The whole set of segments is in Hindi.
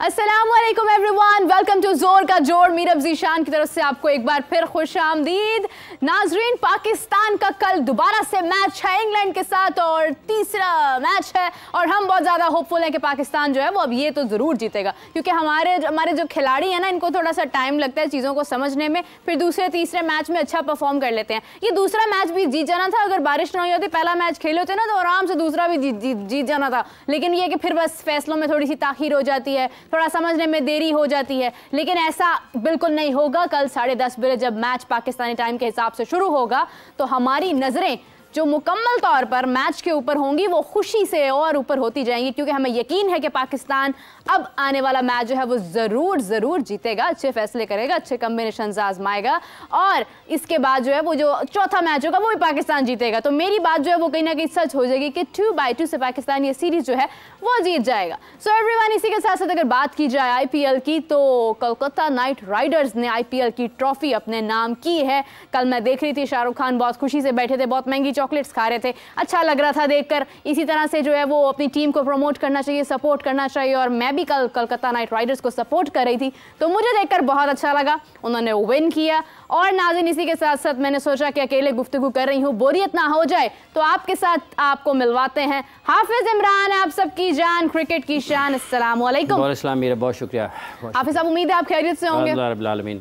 अस्सलामुअलैकुम एवरीवन, वेलकम टू जोर का जोड़। मीरब ज़ीशान की तरफ से आपको एक बार फिर खुश आमदीद। नाजरीन, पाकिस्तान का कल दोबारा से मैच है इंग्लैंड के साथ और तीसरा मैच है और हम बहुत ज़्यादा होपफुल हैं कि पाकिस्तान जो है वो अब ये तो ज़रूर जीतेगा, क्योंकि हमारे जो खिलाड़ी हैं ना, इनको थोड़ा सा टाइम लगता है चीज़ों को समझने में, फिर दूसरे तीसरे मैच में अच्छा परफॉर्म कर लेते हैं। ये दूसरा मैच भी जीत जाना था, अगर बारिश ना हुई होती, पहला मैच खेले होते ना तो आराम से दूसरा भी जीत जाना था। लेकिन ये कि फिर बस फैसलों में थोड़ी सी ताखीर हो जाती है, थोड़ा समझने में देरी हो जाती है। लेकिन ऐसा बिल्कुल नहीं होगा। कल 10:30 बजे जब मैच पाकिस्तानी टाइम के हिसाब से शुरू होगा तो हमारी नजरें जो मुकम्मल तौर पर मैच के ऊपर होंगी वो खुशी से और ऊपर होती जाएंगी, क्योंकि हमें यकीन है कि पाकिस्तान अब आने वाला मैच जो है वो ज़रूर जीतेगा, अच्छे फैसले करेगा, अच्छे कम्बिनेशन आजमाएगा और इसके बाद जो है वो जो चौथा मैच होगा वो भी पाकिस्तान जीतेगा। तो मेरी बात जो है वो कहीं ना कहीं सच हो जाएगी कि 2-2 से पाकिस्तान ये सीरीज जो है वो जीत जाएगा। सो एवरीवन, इसी के साथ साथ अगर बात की जाए IPL की, तो कोलकाता नाइट राइडर्स ने IPL की ट्रॉफी अपने नाम की है। कल मैं देख रही थी, शाहरुख खान बहुत खुशी से बैठे थे, बहुत महंगी चॉकलेट्स खा रहे थे, अच्छा लग रहा था देखकर। इसी तरह से जो है वो अपनी टीम को प्रमोट करना चाहिए, सपोर्ट करना चाहिए, और मैं भी कल कोलकाता नाइट राइडर्स को सपोर्ट कर रही थी, तो मुझे देखकर बहुत अच्छा लगा। उन्होंने विन किया। और नाज़रीन, इसी के साथ साथ मैंने सोचा कि अकेले गुफ्तगू कर रही हूँ, बोरियत ना हो जाए, तो आपके साथ आपको मिलवाते हैं हाफिज इमरान, आप सबकी जान, क्रिकेट की शान। अस्सलाम वालेकुम। मेरा बहुत शुक्रिया हाफिज साहब, उम्मीद है आप खैरियत से होंगे।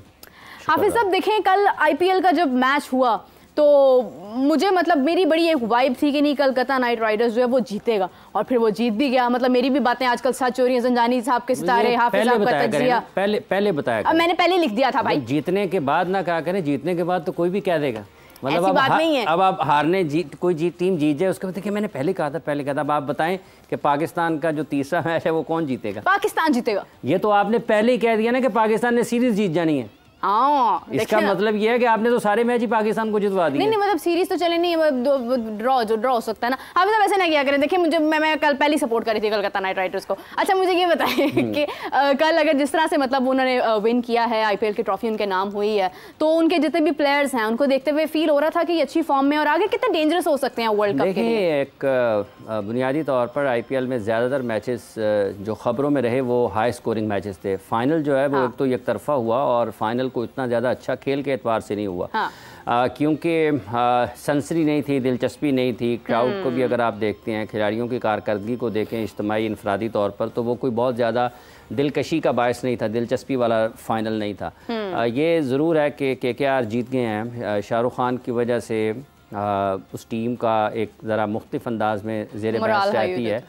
हाफिज साहब, देखें कल IPL का जब मैच हुआ तो मुझे मतलब मेरी बड़ी एक वाइब थी कि नहीं, कोलकाता नाइट राइडर्स जो है वो जीतेगा, और फिर वो जीत भी गया। मतलब मेरी भी बातें आजकल सच हो रही हैं। ज़ंजानी साहब के सितारे, हाफिज साहब का तजिया पहले बताया, अब मैंने पहले लिख दिया था भाई। जीतने के बाद ना कहा करें, जीतने के बाद तो कोई भी कह देगा, मतलब ऐसी बात नहीं है। अब आप हारने कोई टीम जीत जाए उसके बाद देखिए मैंने पहले कहा था। अब आप बताएं कि पाकिस्तान का जो तीसरा मैच है वो कौन जीतेगा? पाकिस्तान जीतेगा। ये तो आपने पहले ही कह दिया ना कि पाकिस्तान ने सीरीज जीत जानी है। इसका मतलब ये है कि आपने तो सारे मैच ही पाकिस्तान को जितवा दिए। नहीं, मतलब सीरीज तो चले नहीं, ड्रॉ हो सकता है ना। आप तो वैसे ना किया करें। देखिए मुझे मैं कल पहले सपोर्ट करी थी कोलकाता नाइट राइडर्स को। अच्छा, मुझे ये बताएं कि कल अगर जिस तरह से मतलब उन्होंने विन किया है, IPL की ट्रॉफी उनके नाम हुई है, तो उनके जितने भी प्लेयर्स हैं उनको देखते हुए फील हो रहा था कि ये अच्छी फॉर्म में और आगे कितने डेंजरस हो सकते हैं वर्ल्ड कप के लिए। एक बुनियादी तौर पर IPL में ज़्यादातर मैचेस जो खबरों में रहे वो हाई स्कोरिंग मैचेस थे। फाइनल जो है वो एक तो एक तरफा हुआ और फाइनल को इतना ज़्यादा अच्छा खेल के एतबार से नहीं हुआ। क्योंकि सनसनी नहीं थी, दिलचस्पी नहीं थी। क्राउड को भी अगर आप देखते हैं, खिलाड़ियों की कारकर्दगी को देखें इज्तिमाई इनफरादी तौर पर, तो वो कोई बहुत ज़्यादा दिलकशी का बायस नहीं था, दिलचस्पी वाला फाइनल नहीं था। ये ज़रूर है कि KKR जीत गए हैं। शाहरुख खान की वजह से उस टीम का एक ज़रा मुख्तलिफ अंदाज में ज़ेर बहस रहती है।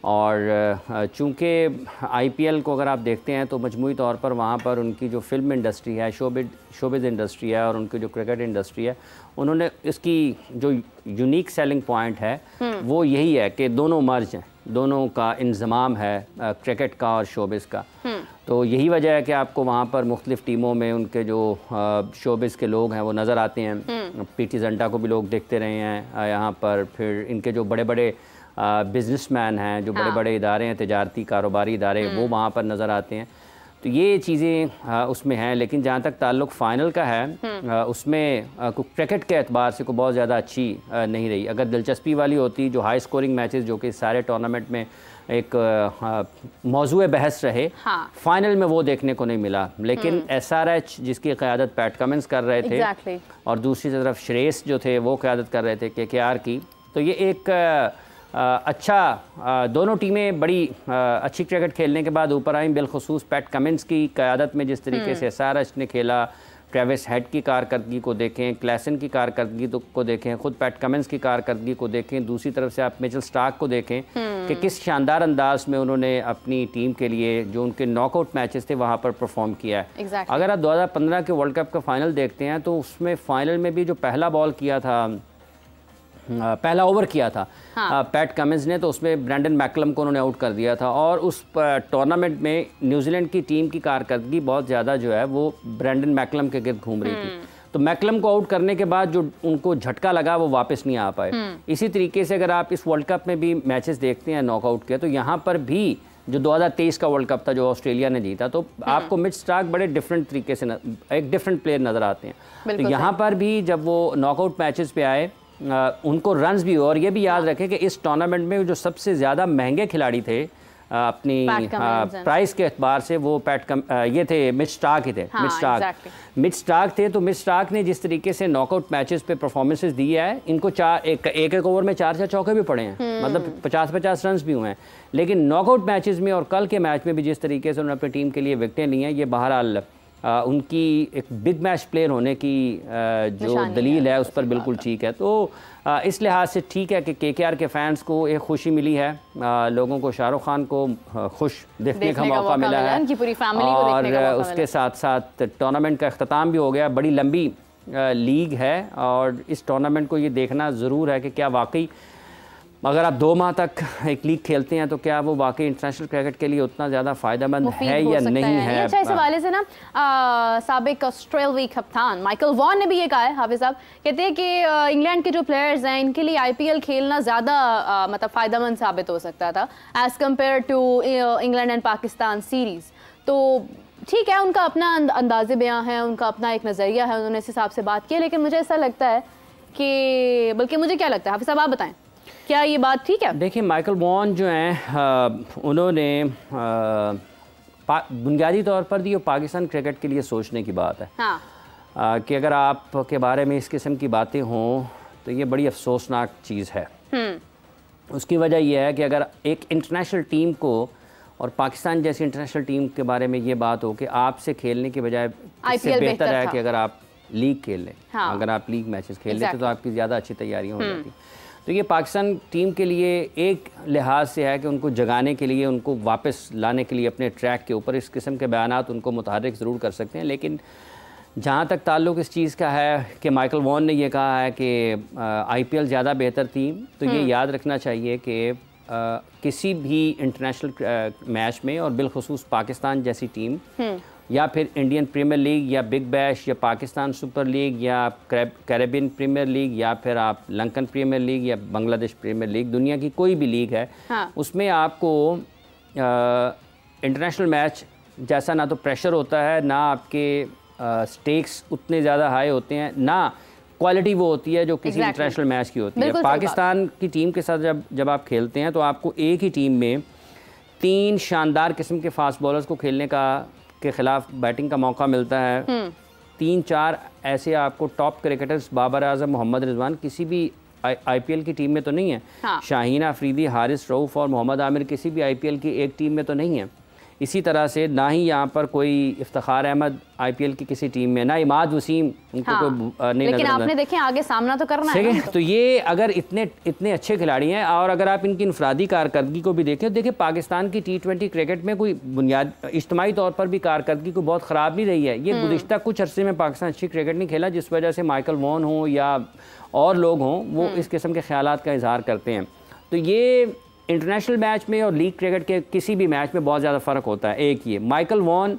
और चूँकि IPL को अगर आप देखते हैं तो मजमूई तौर पर वहाँ पर उनकी जो फिल्म इंडस्ट्री है, शोबिज़ इंडस्ट्री है, और उनकी जो क्रिकेट इंडस्ट्री है, उन्होंने इसकी जो यूनिक सेलिंग पॉइंट है वो यही है कि दोनों मर्ज हैं, दोनों का इंज़माम है, क्रिकेट का और शोबिज़ का। तो यही वजह है कि आपको वहाँ पर मुख्तलिफ़ टीमों में उनके जो शोबिज़ के लोग हैं वो नज़र आते हैं। PT जंटा को भी लोग देखते रहे हैं यहाँ पर। फिर इनके जो बड़े बड़े बिजनेसमैन हैं, जो बड़े बड़े इदारे हैं, तिजारती कारोबारी इदारे, वो वहाँ पर नज़र आते हैं। तो ये चीज़ें उसमें हैं। लेकिन जहाँ तक ताल्लुक़ फ़ाइनल का है, उसमें क्रिकेट के एतबार से कोई बहुत ज़्यादा अच्छी नहीं रही। अगर दिलचस्पी वाली होती, जो हाई स्कोरिंग मैचेस जो कि सारे टूर्नामेंट में एक मौजूए बहस रहे, फ़ाइनल में वो देखने को नहीं मिला। लेकिन SRH जिसकी क़यादत पैट कमिंस कर रहे थे और दूसरी तरफ श्रेयस जो थे वो क़यादत कर रहे थे KKR की, तो ये एक अच्छा दोनों टीमें बड़ी अच्छी क्रिकेट खेलने के बाद ऊपर आई। बिलखुसूस पैट कमिंस की क़यादत में जिस तरीके से SRH ने खेला, ट्रेविस हेड की कारकर्दगी को देखें, क्लैसन की कारकर्दगी को देखें, ख़ुद पैट कमिंस की कारकर्दगी को देखें, दूसरी तरफ से आप मिचेल स्टार्क को देखें कि किस शानदार अंदाज में उन्होंने अपनी टीम के लिए जो उनके नॉकआउट मैचेस थे वहाँ पर परफॉर्म किया है। अगर आप 2015 के वर्ल्ड कप का फ़ाइनल देखते हैं तो उसमें फ़ाइनल में भी जो पहला बॉल किया था, पहला ओवर किया था पैट कमिंस ने, तो उसमें ब्रैंडन मैकलम को उन्होंने आउट कर दिया था। और उस टूर्नामेंट में न्यूजीलैंड की टीम की कारकर्दगी बहुत ज़्यादा जो है वो ब्रैंडन मैकलम के गिर्द घूम रही थी। तो मैकलम को आउट करने के बाद जो उनको झटका लगा वो वापस नहीं आ पाए। इसी तरीके से अगर आप इस वर्ल्ड कप में भी मैचेस देखते हैं नॉकआउट के, तो यहाँ पर भी जो 2023 का वर्ल्ड कप था जो ऑस्ट्रेलिया ने जीता, तो आपको मिच स्टार्क बड़े डिफरेंट तरीके से एक डिफरेंट प्लेयर नज़र आते हैं। तो यहाँ पर भी जब वो नॉकआउट मैचेस पे आए उनको रन्स भी हुए। और ये भी याद रखें कि इस टूर्नामेंट में जो सबसे ज़्यादा महंगे खिलाड़ी थे अपनी प्राइस के एतबार से वो ये थे मिच स्टार्क ही थे। मिच स्टार्क थे, तो मिच स्टार्क ने जिस तरीके से नॉकआउट मैचेस पे परफॉर्मेंसेस दी है, इनको एक ओवर में 4 चौके भी पड़े हैं, मतलब 50-50 रन भी हुए हैं। लेकिन नॉकआउट मैचेस में और कल के मैच में भी जिस तरीके से उन्होंने अपनी टीम के लिए विकेटें ली हैं, ये बहरहाल उनकी एक बिग मैच प्लेयर होने की जो दलील है उस पर बिल्कुल ठीक है। तो इस लिहाज से ठीक है कि केकेआर के फैंस को एक खुशी मिली है, लोगों को शाहरुख खान को खुश देखने का मौका मिला है, उनकी पूरी फैमिली को देखने का मौका उसके साथ साथ टूर्नामेंट का अख्ताम भी हो गया। बड़ी लंबी लीग है और इस टूर्नामेंट को ये देखना ज़रूर है कि क्या वाकई अगर आप 2 माह तक एक लीग खेलते हैं तो क्या वो वाकई इंटरनेशनल क्रिकेट के लिए उतना ज़्यादा फ़ायदेमंद है या नहीं है। अच्छा, इस हवाले से ना साबिक ऑस्ट्रेलियाई कप्तान माइकल वॉन ने भी ये कहा है, हाफिज़ साहब कहते हैं कि इंग्लैंड के जो प्लेयर्स हैं इनके लिए IPL खेलना ज़्यादा मतलब फ़ायदेमंद साबित हो सकता था as compare to England and Pakistan series. तो ठीक है, उनका अपना अंदाज़े बयां है, उनका अपना एक नज़रिया है, उन्होंने इस हिसाब से बात की, लेकिन मुझे ऐसा लगता है कि बल्कि मुझे क्या लगता है, हाफिज़ साहब आप बताएं, क्या ये बात ठीक है? देखिए, माइकल वॉन जो हैं उन्होंने बुनियादी तौर पर दी पाकिस्तान क्रिकेट के लिए सोचने की बात है। हाँ। कि अगर आप के बारे में इस किस्म की बातें हों तो ये बड़ी अफसोसनाक चीज़ है। उसकी वजह यह है कि अगर एक इंटरनेशनल टीम को और पाकिस्तान जैसी इंटरनेशनल टीम के बारे में ये बात हो कि आपसे खेलने के बजाय इससे बेहतर है कि अगर आप लीग खेल लें। हाँ। अगर आप लीग मैचेस खेल लेते तो आपकी ज़्यादा अच्छी तैयारियाँ हो जाती। तो ये पाकिस्तान टीम के लिए एक लिहाज से है कि उनको जगाने के लिए, उनको वापस लाने के लिए अपने ट्रैक के ऊपर इस किस्म के बयानात उनको मुतहर्रिक ज़रूर कर सकते हैं। लेकिन जहाँ तक ताल्लुक़ इस चीज़ का है कि माइकल वॉन ने ये कहा है कि IPL ज़्यादा बेहतर थी, तो ये याद रखना चाहिए कि किसी भी इंटरनेशनल मैच में और बिलखुसूस पाकिस्तान जैसी टीम या फिर इंडियन प्रीमियर लीग या बिग बैश या पाकिस्तान सुपर लीग या कैरेबियन प्रीमियर लीग या फिर आप लंकन प्रीमियर लीग या बांग्लादेश प्रीमियर लीग, दुनिया की कोई भी लीग है। हाँ। उसमें आपको इंटरनेशनल मैच जैसा ना तो प्रेशर होता है, ना आपके स्टेक्स उतने ज़्यादा हाई होते हैं, ना क्वालिटी वो होती है जो किसी इंटरनेशनल मैच की होती है। पाकिस्तान की टीम के साथ जब आप खेलते हैं तो आपको एक ही टीम में 3 शानदार किस्म के फास्ट बॉलर्स को खेलने के ख़िलाफ़ बैटिंग का मौका मिलता है। 3-4 ऐसे आपको टॉप क्रिकेटर्स, बाबर आजम, मोहम्मद रिजवान, किसी भी IPL की टीम में तो नहीं है। हाँ। शाहीन अफरीदी, हारिस रऊफ़ और मोहम्मद आमिर किसी भी IPL की एक टीम में तो नहीं है। इसी तरह से ना ही यहाँ पर कोई इफ्तिखार अहमद IPL की किसी टीम में, ना इमाद वसीम, उनको हाँ। कोई नहीं, लेकिन आपने देखें आगे सामना तो करना है। तो ये अगर इतने अच्छे खिलाड़ी हैं और अगर आप इनकी इनफरादी कारकर्दगी को भी देखें, देखिए पाकिस्तान की T20 क्रिकेट में कोई बुनियाद इज्तिमाई तौर पर भी कारकर्दगी को बहुत ख़राब नहीं रही है। ये गुज़िश्ता कुछ अरसे में पाकिस्तान अच्छी क्रिकेट नहीं खेला, जिस वजह से माइकल वॉन हो या और लोग हों वो इस किस्म के ख्यालात का इजहार करते हैं। तो ये इंटरनेशनल मैच में और लीग क्रिकेट के किसी भी मैच में बहुत ज़्यादा फ़र्क होता है। एक ये माइकल वॉन,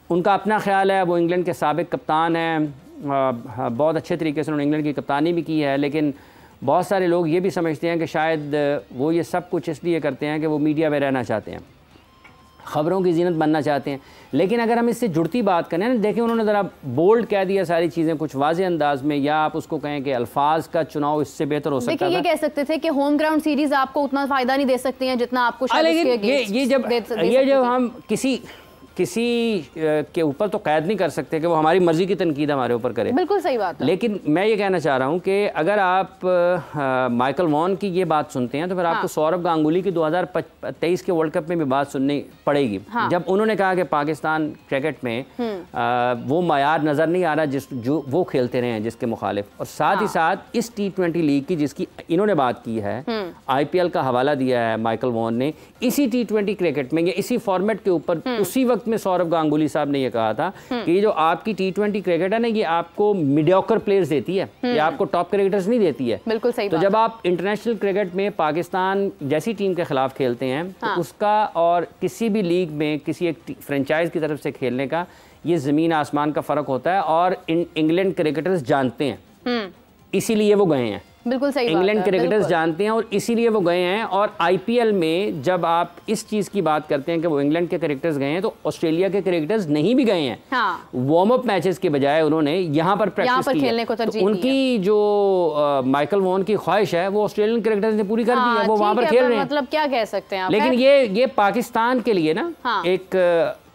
उनका अपना ख्याल है, वो इंग्लैंड के साबिक कप्तान हैं, बहुत अच्छे तरीके से उन्होंने इंग्लैंड की कप्तानी भी की है। लेकिन बहुत सारे लोग ये भी समझते हैं कि शायद वो ये सब कुछ इसलिए करते हैं कि वो मीडिया में रहना चाहते हैं, ख़बरों की ज़ीनत बनना चाहते हैं। लेकिन अगर हम इससे जुड़ती बात करें ना, देखें उन्होंने ज़रा बोल्ड कह दिया सारी चीज़ें कुछ वाज़े अंदाज में, या आप उसको कहें कि अल्फाज का चुनाव इससे बेहतर हो सकता है। ये कह सकते थे कि होम ग्राउंड सीरीज़ आपको उतना फ़ायदा नहीं दे सकती है जितना आपको ये जब हम किसी के ऊपर तो कैद नहीं कर सकते कि वो हमारी मर्ज़ी की तनकीद हमारे ऊपर करे। बिल्कुल सही बात है। लेकिन मैं ये कहना चाह रहा हूँ कि अगर आप माइकल वॉन की ये बात सुनते हैं तो फिर आपको सौरभ गांगुली की 2023 के वर्ल्ड कप में भी बात सुननी पड़ेगी। हाँ। जब उन्होंने कहा कि पाकिस्तान क्रिकेट में वो मयार नज़र नहीं आ रहा जो वो खेलते रहे हैं जिसके मुखालिफ, और साथ ही साथ इस T20 लीग की जिसकी इन्होंने बात की है, IPL का हवाला दिया है माइकल वॉन ने, इसी T20 क्रिकेट में या इसी फॉर्मेट के ऊपर उसी वक्त में सौरभ गांगुली साहब ने यह कहा था कि ये जो आपकी T20 क्रिकेट है ना, ये आपको मीडियोकर प्लेयर्स देती है, ये आपको टॉप क्रिकेटर्स नहीं देती है। बिल्कुल सही। तो जब आप इंटरनेशनल क्रिकेट में पाकिस्तान जैसी टीम के खिलाफ खेलते हैं तो उसका और किसी भी लीग में किसी एक फ्रेंचाइज की तरफ से खेलने का ये ज़मीन आसमान का फ़र्क होता है, और इंग्लैंड क्रिकेटर्स जानते हैं, इसीलिए वो गए हैं। बिल्कुल सही बात है, इंग्लैंड क्रिकेटर्स जानते हैं और इसीलिए वो गए हैं। और आईपीएल में जब आप इस चीज़ की बात करते हैं कि वो इंग्लैंड के क्रिकेटर्स गए हैं, तो ऑस्ट्रेलिया के क्रिकेटर्स नहीं भी गए हैं। हाँ। वार्म अप मैचेस के बजाय उन्होंने यहाँ पर प्रैक्टिस की खेलने को तरजीह दी है। उनकी जो माइकल वॉन की ख्वाहिश है वो ऑस्ट्रेलियन क्रिकेटर्स ने पूरी कर दी है, वो वहाँ पर खेल रहे हैं। मतलब क्या कह सकते हैं आप? लेकिन ये पाकिस्तान के लिए ना एक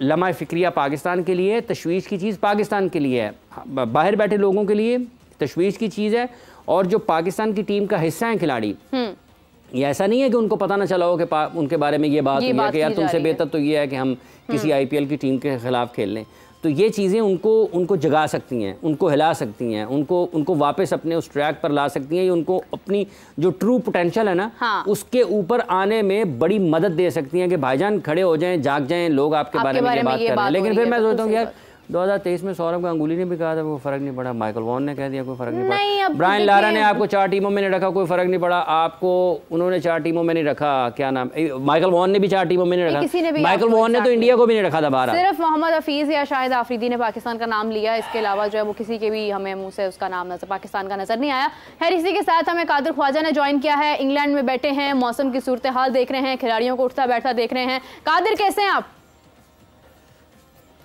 लम्हा फिक्रिया पाकिस्तान के लिए तशवीश की चीज़ पाकिस्तान के लिए है, बाहर बैठे लोगों के लिए तशवीश की चीज़ है। और जो पाकिस्तान की टीम का हिस्सा है खिलाड़ी, ये ऐसा नहीं है कि उनको पता ना चला हो कि उनके बारे में ये बात हुई है कि यार तुमसे बेहतर तो ये है कि हम किसी आईपीएल की टीम के खिलाफ खेल लें। तो ये चीज़ें उनको जगा सकती हैं, उनको हिला सकती हैं, उनको वापस अपने उस ट्रैक पर ला सकती हैं। ये उनको अपनी जो ट्रू पोटेंशियल है ना उसके ऊपर आने में बड़ी मदद दे सकती हैं कि भाईजान खड़े हो जाएं, जाग जाएं, लोग आपके बारे में ये बात कर रहे हैं। लेकिन फिर मैं सोचता हूँ यार 2023 में सौरभ गांगुली ने भी कहा था कोई फर्क नहीं पड़ा, माइकल वॉन ने कह दिया कोई फर्क नहीं पड़ा, ब्रायन लारा ने आपको 4 टीमों में नहीं रखा, कोई फर्क नहीं पड़ा, आपको उन्होंने 4 टीमों में नहीं रखा, क्या नाम, माइकल वॉन ने भी 4 टीमों में नहीं रखा, माइकल वॉन ने तो इंडिया को भी नहीं रखा था बाहर। सिर्फ मोहम्मद हफीज या शाहिद आफरीदी ने पाकिस्तान का नाम लिया, इसके अलावा जो है वो किसी के भी हमें मुंह से उसका नाम पाकिस्तान का नजर नहीं आया। खैर इसी के साथ हमें कादिर ख्वाजा ने ज्वाइन किया है, इंग्लैंड में बैठे हैं, मौसम की सूरत हाल देख रहे हैं, खिलाड़ियों को उठता बैठता देख रहे हैं। कादिर कैसे हैं आप?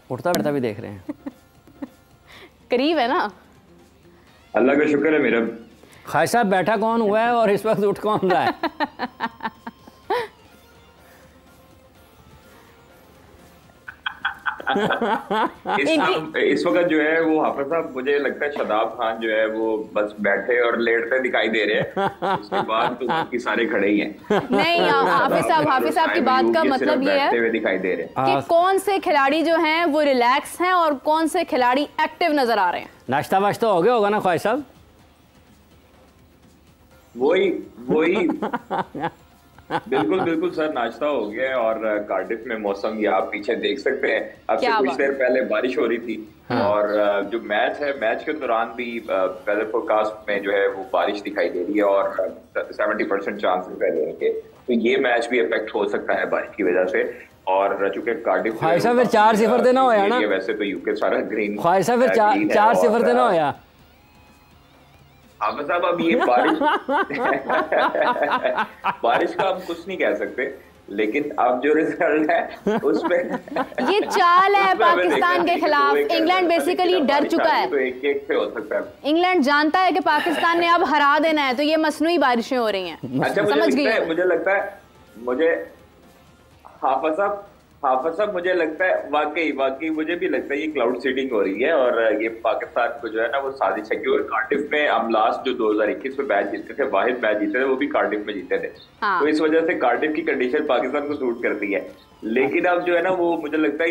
उठता बैठता भी देख रहे हैं। करीब है ना? अल्लाह का शुक्र है मेरा। खाई साहब बैठा कौन हुआ है और इस वक्त उठ कौन रहा है? इस वक्त जो है वो हाफिज साहब, मुझे लगता है शादाब खान जो है वो बस बैठे और लेटते दिखाई दे रहे हैं, उसके बाद तो बाकी सारे खड़े ही हैं। नहीं हाफिज साहब की बात का मतलब ये है दिखाई दे रहे हैं कि कौन से खिलाड़ी जो हैं वो रिलैक्स हैं और कौन से खिलाड़ी एक्टिव नजर आ रहे हैं। नाश्ता वाश्ता हो गया होगा ना ख्वाहिश साहब? वही बिल्कुल सर, नाश्ता हो गया। और कार्डिफ में मौसम ये आप पीछे देख सकते हैं, अब से कुछ देर पहले बारिश हो रही थी। और जो मैच है, मैच के दौरान भी वेदर फोरकास्ट में जो है वो बारिश दिखाई दे रही है और 70% चांसेस है देने के, तो ये मैच भी इफेक्ट हो सकता है बारिश की वजह से। और चूंकि कार्डिफ 4-0 देना होया ना, वैसे तो यूके सारा ग्रीन, 4-0 देना होया। साहब अब ये बारिश का हम कुछ नहीं कह सकते, लेकिन अब जो रिजल्ट है उसमें ये चाल है पाकिस्तान के खिलाफ। इंग्लैंड बेसिकली डर चुका है, तो एक से हो सकता है। इंग्लैंड जानता है कि पाकिस्तान ने अब हरा देना है, तो ये मसनूई बारिशें हो रही हैं। अच्छा, मुझे लगता है हाफिज साहब मुझे लगता है वाकई मुझे भी लगता है ये क्लाउड सीडिंग हो रही है और ये पाकिस्तान को जो है ना वो साजिश है। क्योंकि कार्डिफ में हम लास्ट जो 2021 में मैच जीते थे, वाहिद मैच जीते थे, वो भी कार्डिफ में जीते थे। तो इस वजह से कार्डिफ की कंडीशन पाकिस्तान को सूट करती है। लेकिन अब जो है ना वो मुझे लगता है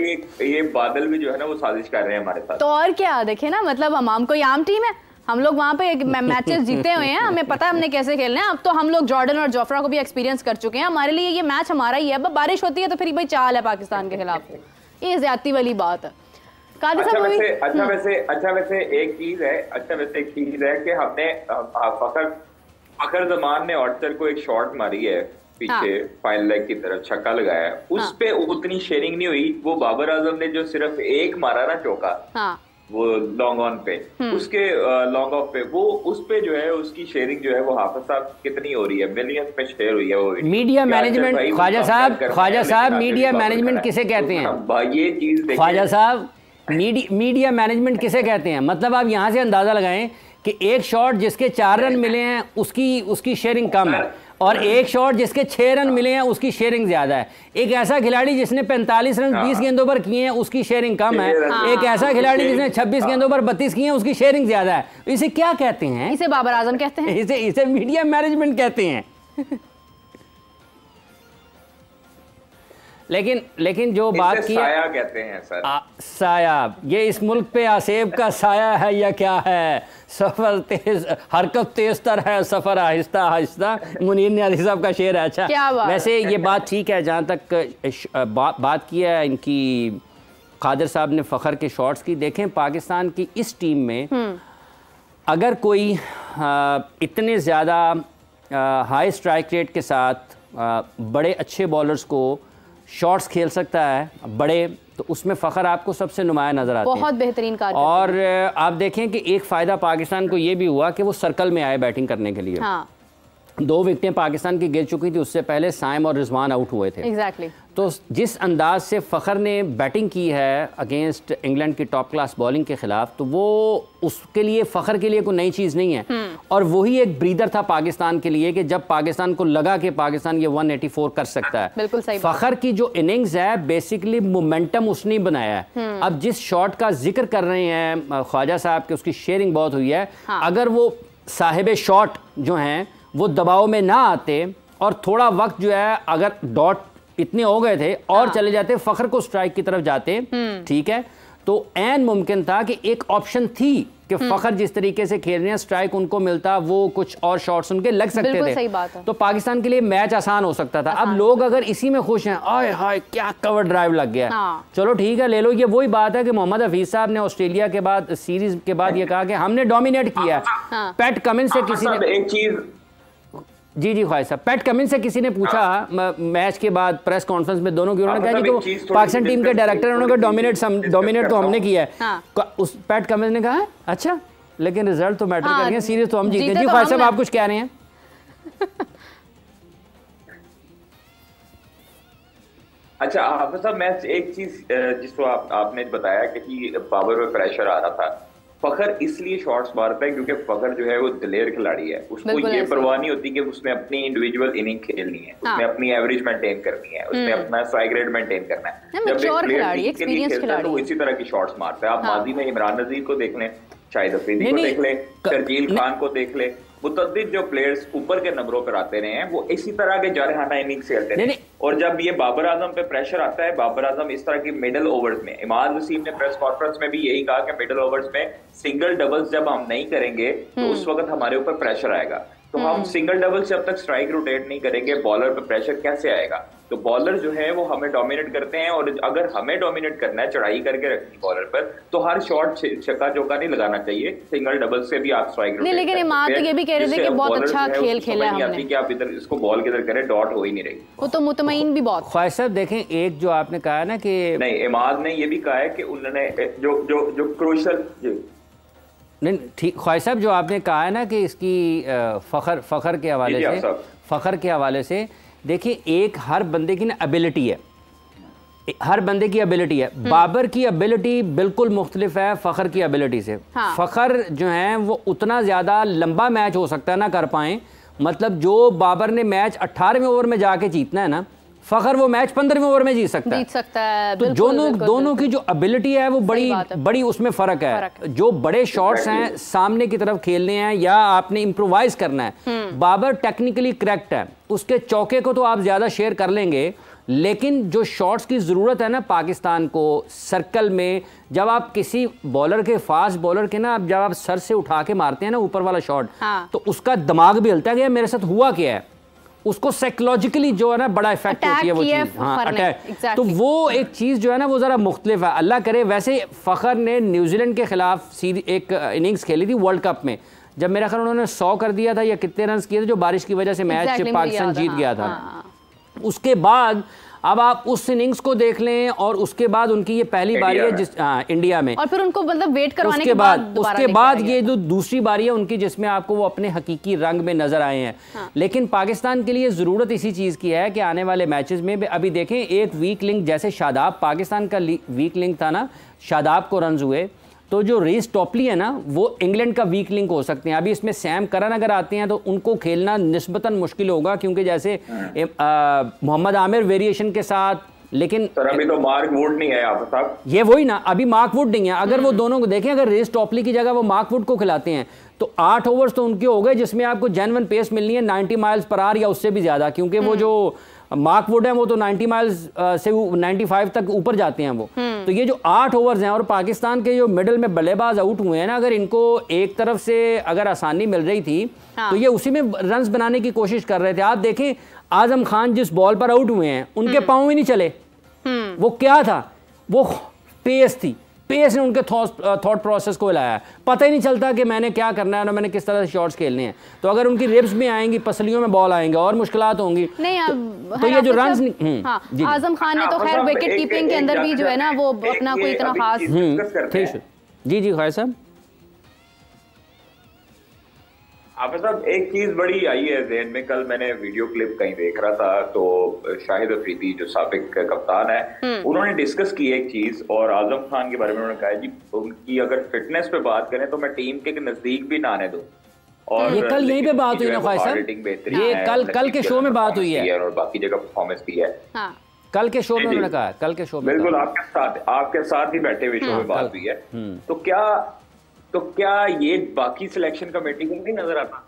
ये बादल भी जो है ना वो साजिश कर रहे हैं हमारे साथ। तो और क्या, देखे ना, मतलब हम कोई आम टीम है, हम लोग वहाँ पे मैचेस जीते हुए हैं, हमें पता है हमने कैसे खेलना है। अब तो हम लोग जॉर्डन और जोफ्रा को भी एक्सपीरियंस कर चुके हैं, हमारे लिए ये मैच हमारा ही है। अब बारिश होती है तो फिर भाई चाल है पाकिस्तान के खिलाफ, ये ज्यादती वाली बात है। अच्छा वैसे एक चीज है कि हमने फखर जमान ने ऑर्चर को एक शॉट मारी है पीछे फाइन लेग की तरफ, छक्का लगाया, उस पे उतनी शेयरिंग नहीं हुई। वो बाबर आजम ने जो सिर्फ एक मारा ना चौका, वो लॉन्ग ऑन पे, उसके लॉन्ग ऑफ पे, वो उस पे जो है उसकी शेयरिंग जो है वो हाफिज साहब कितनी हो रही है, मिलियंस में शेयर हुई है वो। Media management Khwaja Sahab media management किसे कहते हैं? ये चीज ख्वाजा साहब मीडिया मैनेजमेंट किसे कहते हैं? मतलब आप यहाँ से अंदाजा लगाएं कि एक शॉट जिसके 4 रन मिले हैं उसकी शेयरिंग कम है और एक शॉट जिसके 6 रन मिले हैं उसकी शेयरिंग ज्यादा है। एक ऐसा खिलाड़ी जिसने 45 रन 20 गेंदों पर किए हैं उसकी शेयरिंग कम है। एक ऐसा खिलाड़ी जिसने 26 गेंदों पर 32 किए हैं उसकी शेयरिंग ज्यादा है। इसे क्या कहते हैं? इसे बाबर आजम कहते हैं। इसे मीडिया मैनेजमेंट कहते हैं। लेकिन जो बात की साया कहते हैं सर, साया, ये इस मुल्क पे आसेब का साया है या क्या है? सफर तेज, हरकत तेज तर है, सफर आहिस्ता आहिस्ता, मुनीर न्याजी साहब का शेर है। अच्छा, वैसे ये बात ठीक है, जहाँ तक बात की है इनकी कादिर साहब ने फ़खर के शॉट्स की। देखें पाकिस्तान की इस टीम में अगर कोई इतने ज़्यादा हाई स्ट्राइक रेट के साथ बड़े अच्छे बॉलर्स को शॉट्स खेल सकता है बड़े, तो उसमें फ़खर आपको सबसे नुमाया नज़र आता है। बहुत बेहतरीन कार्य। और आप देखें कि एक फ़ायदा पाकिस्तान को ये भी हुआ कि वो सर्कल में आए बैटिंग करने के लिए। हाँ। 2 विकेटें पाकिस्तान की गिर चुकी थी, उससे पहले साइम और रिजवान आउट हुए थे। एग्जैक्टली। तो जिस अंदाज से फ़खर ने बैटिंग की है अगेंस्ट इंग्लैंड की टॉप क्लास बॉलिंग के ख़िलाफ़, तो वो उसके लिए फ़खर के लिए कोई नई चीज़ नहीं है। और वही एक ब्रीदर था पाकिस्तान के लिए कि जब पाकिस्तान को लगा कि पाकिस्तान ये 184 कर सकता है। बिल्कुल सही। फ़खर की जो इनिंग्स है बेसिकली मोमेंटम उसने बनाया है। अब जिस शॉट का जिक्र कर रहे हैं ख्वाजा साहब के, उसकी शेयरिंग बहुत हुई है। अगर वो साहिब शॉट जो हैं वो दबाव में ना आते और थोड़ा वक्त जो है अगर डॉट इतने हो गए थे और चले जाते, फ़खर को स्ट्राइक की तरफ जाते, ठीक है, तो ऐन मुमकिन था कि एक ऑप्शन थी कि फ़खर जिस तरीके से खेल रहे हैं स्ट्राइक उनको मिलता, वो कुछ और शॉट्स उनके लग सकते थे। सही बात है। तो पाकिस्तान के लिए मैच आसान हो सकता था। अब लोग अगर इसी में खुश हैं, आय हाय क्या कवर ड्राइव लग गया। चलो ठीक है, ले लो। ये वही बात है कि मोहम्मद हफीज साहब ने ऑस्ट्रेलिया के बाद सीरीज के बाद ये कहा कि हमने डोमिनेट किया। पैट कमिंस से किसी ने एक चीज जी ख्वाहिश साहब, पैट कमिंस से किसी ने पूछा मैच के बाद प्रेस कॉन्फ्रेंस में दोनों की, उन्होंने कहा कि तो पाकिस्तान टीम के डायरेक्टर, उन्होंने कहा डोमिनेट तो हमने किया है। उस पैट कमिंस ने कहा अच्छा, लेकिन रिजल्ट तो मैटर कर रहे हैं, सीरीज तो हम जीते। जी ख्वाहिश साहब, आप कुछ कह रहे हैं? अच्छा हाफिज साहब, मैं एक चीज जिसको आपने बताया कि बाबर में प्रेशर आ रहा था, फ़खर इसलिए शॉट्स मारता है क्योंकि फ़खर जो है वो दिलेर खिलाड़ी है। उसको ये परवाह नहीं होती कि उसने अपनी इंडिविजुअल इनिंग खेलनी है, उसने अपनी एवरेज मेंटेन करनी है, उसने अपना स्ट्राइक रेट मेंटेन करना है। जब एक प्लेयर के लिए खेलता है तो इसी तरह की शॉट्स मारता है। आप माजी में इमरान नजीर को देख लें, शाहिद अफरीदी को देख लें, शर्जील खान को देख लें, मुतअद्दिद जो प्लेयर्स ऊपर के नंबरों पर आते रहे हैं वो इसी तरह के जारहाना इनिंग्स खेलते हैं। और जब ये बाबर आजम पे प्रेशर आता है, बाबर आजम इस तरह की मिडिल ओवर्स में, इमाद वसीम ने प्रेस कॉन्फ्रेंस में भी यही कहा कि मिडिल ओवर्स में सिंगल डबल्स जब हम नहीं करेंगे तो उस वक्त हमारे ऊपर प्रेशर आएगा। तो हम सिंगल डबल जब तक स्ट्राइक रोटेट नहीं करेंगे, बॉलर पे प्रेशर कैसे आएगा? तो बॉलर जो है वो हमें डोमिनेट करते हैं, और अगर हमें डोमिनेट करना है, चढ़ाई करके रखनी बॉलर पर, तो हर शॉट छक्का चौका नहीं लगाना चाहिए, सिंगल डबल से भी आप स्ट्राइक रोटेट। लेकिन इमाद ये भी कह रहे थे कि बहुत अच्छा खेल खेला है हमने, कि आप इधर इसको बॉल किधर करें, डॉट हो ही नहीं रही। वो तो मुतमईन भी बहुत। ख्वाहिश साहब देखें, एक जो आपने कहा ना कि नहीं, इमाद ने ये भी कहा है कि उन्होंने जो क्रूशल नहीं, ठीक ख्वाहिश साहब, जो आपने कहा है ना कि इसकी फ़खर के हवाले से, फ़खर के हवाले से देखिए, एक हर बंदे की ना एबिलिटी है, हर बंदे की एबिलिटी है। बाबर की एबिलिटी बिल्कुल मुख्तलिफ है फ़खर की एबिलिटी से। फ़खर जो है वो उतना ज़्यादा लंबा मैच हो सकता है ना कर पाएँ, मतलब जो बाबर ने मैच 18वें ओवर में जाके जीतना है ना, फ़खर वो मैच 15वें ओवर में जीत सकता है। तो दोनों की जो एबिलिटी है वो बड़ी उसमें फ़र्क है। जो बड़े शॉट्स हैं सामने की तरफ खेलने हैं या आपने इम्प्रोवाइज करना है, बाबर टेक्निकली करेक्ट है, उसके चौके को तो आप ज़्यादा शेयर कर लेंगे, लेकिन जो शॉट्स की ज़रूरत है ना पाकिस्तान को सर्कल में, जब आप किसी बॉलर के, फास्ट बॉलर के ना, जब आप सर से उठा के मारते हैं ना ऊपर वाला शॉट, तो उसका दिमाग भी हिलता है कि मेरे साथ हुआ क्या है, उसको साइकोलॉजिकली जो है ना बड़ा इफेक्ट होती है वो चीज़। हाँ, अटैक। तो वो एक चीज़ जो है ना वो ज़रा मुख्तलिफ है। अल्लाह करे, वैसे फ़खर ने न्यूजीलैंड के खिलाफ सीधी एक इनिंग्स खेली थी वर्ल्ड कप में, जब मेरा ख्याल उन्होंने 100 कर दिया था या कितने रन किए थे, जो बारिश की वजह से मैच पाकिस्तान जीत गया था। उसके बाद अब आप उस इनिंग्स को देख लें, और उसके बाद उनकी ये पहली बारी है जिस इंडिया में, और फिर उनको मतलब वेट करवाने के बाद ये जो दूसरी बारी है उनकी, जिसमें आपको वो अपने हकीकी रंग में नजर आए हैं। लेकिन पाकिस्तान के लिए ज़रूरत इसी चीज़ की है कि आने वाले मैचेस में अभी देखें, एक वीक लिंक जैसे शादाब, पाकिस्तान का वीक लिंक था ना, शादाब को रन हुए, तो जो रीस टॉपली है ना वो इंग्लैंड का वीक लिंक हो सकते हैं। अभी इसमें सैम करन अगर आते हैं तो उनको खेलना निस्बतन मुश्किल होगा, क्योंकि जैसे मोहम्मद आमिर वेरिएशन के साथ, लेकिन सर अभी तो मार्क वुड नहीं है आप साहब, ये वही ना, अभी मार्क वुड नहीं है। अगर वो दोनों को देखें, अगर रीस टॉपली की जगह वो मार्क वुड को खिलाते हैं तो 8 ओवर्स तो उनके हो गए जिसमें आपको जेन्युइन पेस मिलनी है 90 माइल्स पर आवर या उससे भी ज़्यादा, क्योंकि वो जो मार्क वुड है वो तो 90 माइल्स से 95 तक ऊपर जाते हैं वो। तो ये जो 8 ओवर्स हैं, और पाकिस्तान के जो मिडल में बल्लेबाज आउट हुए हैं ना, अगर इनको एक तरफ से अगर आसानी मिल रही थी तो ये उसी में रन्स बनाने की कोशिश कर रहे थे। आप देखें, आजम खान जिस बॉल पर आउट हुए हैं उनके पाँव ही नहीं चले। वो क्या था, वो पेस थी, पेस ने उनके थॉट प्रोसेस को हिलाया। पता ही नहीं चलता कि मैंने क्या करना है और मैंने किस तरह से शॉट्स खेलने हैं। तो अगर उनकी रिब्स में आएंगी, पसलियों में बॉल आएंगे और मुश्किलात होंगी। तो ये जो रन्स, आजम खान ने तो खैर विकेट कीपिंग के अंदर भी जो है ना वो अपना कोई इतना खास। जी जी खायर साहब। आप साहब एक चीज बड़ी आई है ज़हन में, कल मैंने वीडियो क्लिप कहीं देख रहा था तो शाहिद अफरीदी जो साबिक कप्तान है उन्होंने डिस्कस की एक चीज और आजम खान के बारे में उन्होंने कहा जी उनकी अगर फिटनेस पे बात करें तो मैं टीम के नजदीक भी ना आने दूं। और ये कल यहीं पे बात हुई ना खायर साहब, ये कल के शो में बात हुई है और बाकी जगह परफॉर्मेंस भी है। कल के शो में उन्होंने कहा, कल के शो में बिल्कुल आपके साथ ही बैठे हुए शो में बात हुई है। तो क्या ये बाकी सिलेक्शन कमेटी को नहीं नजर आता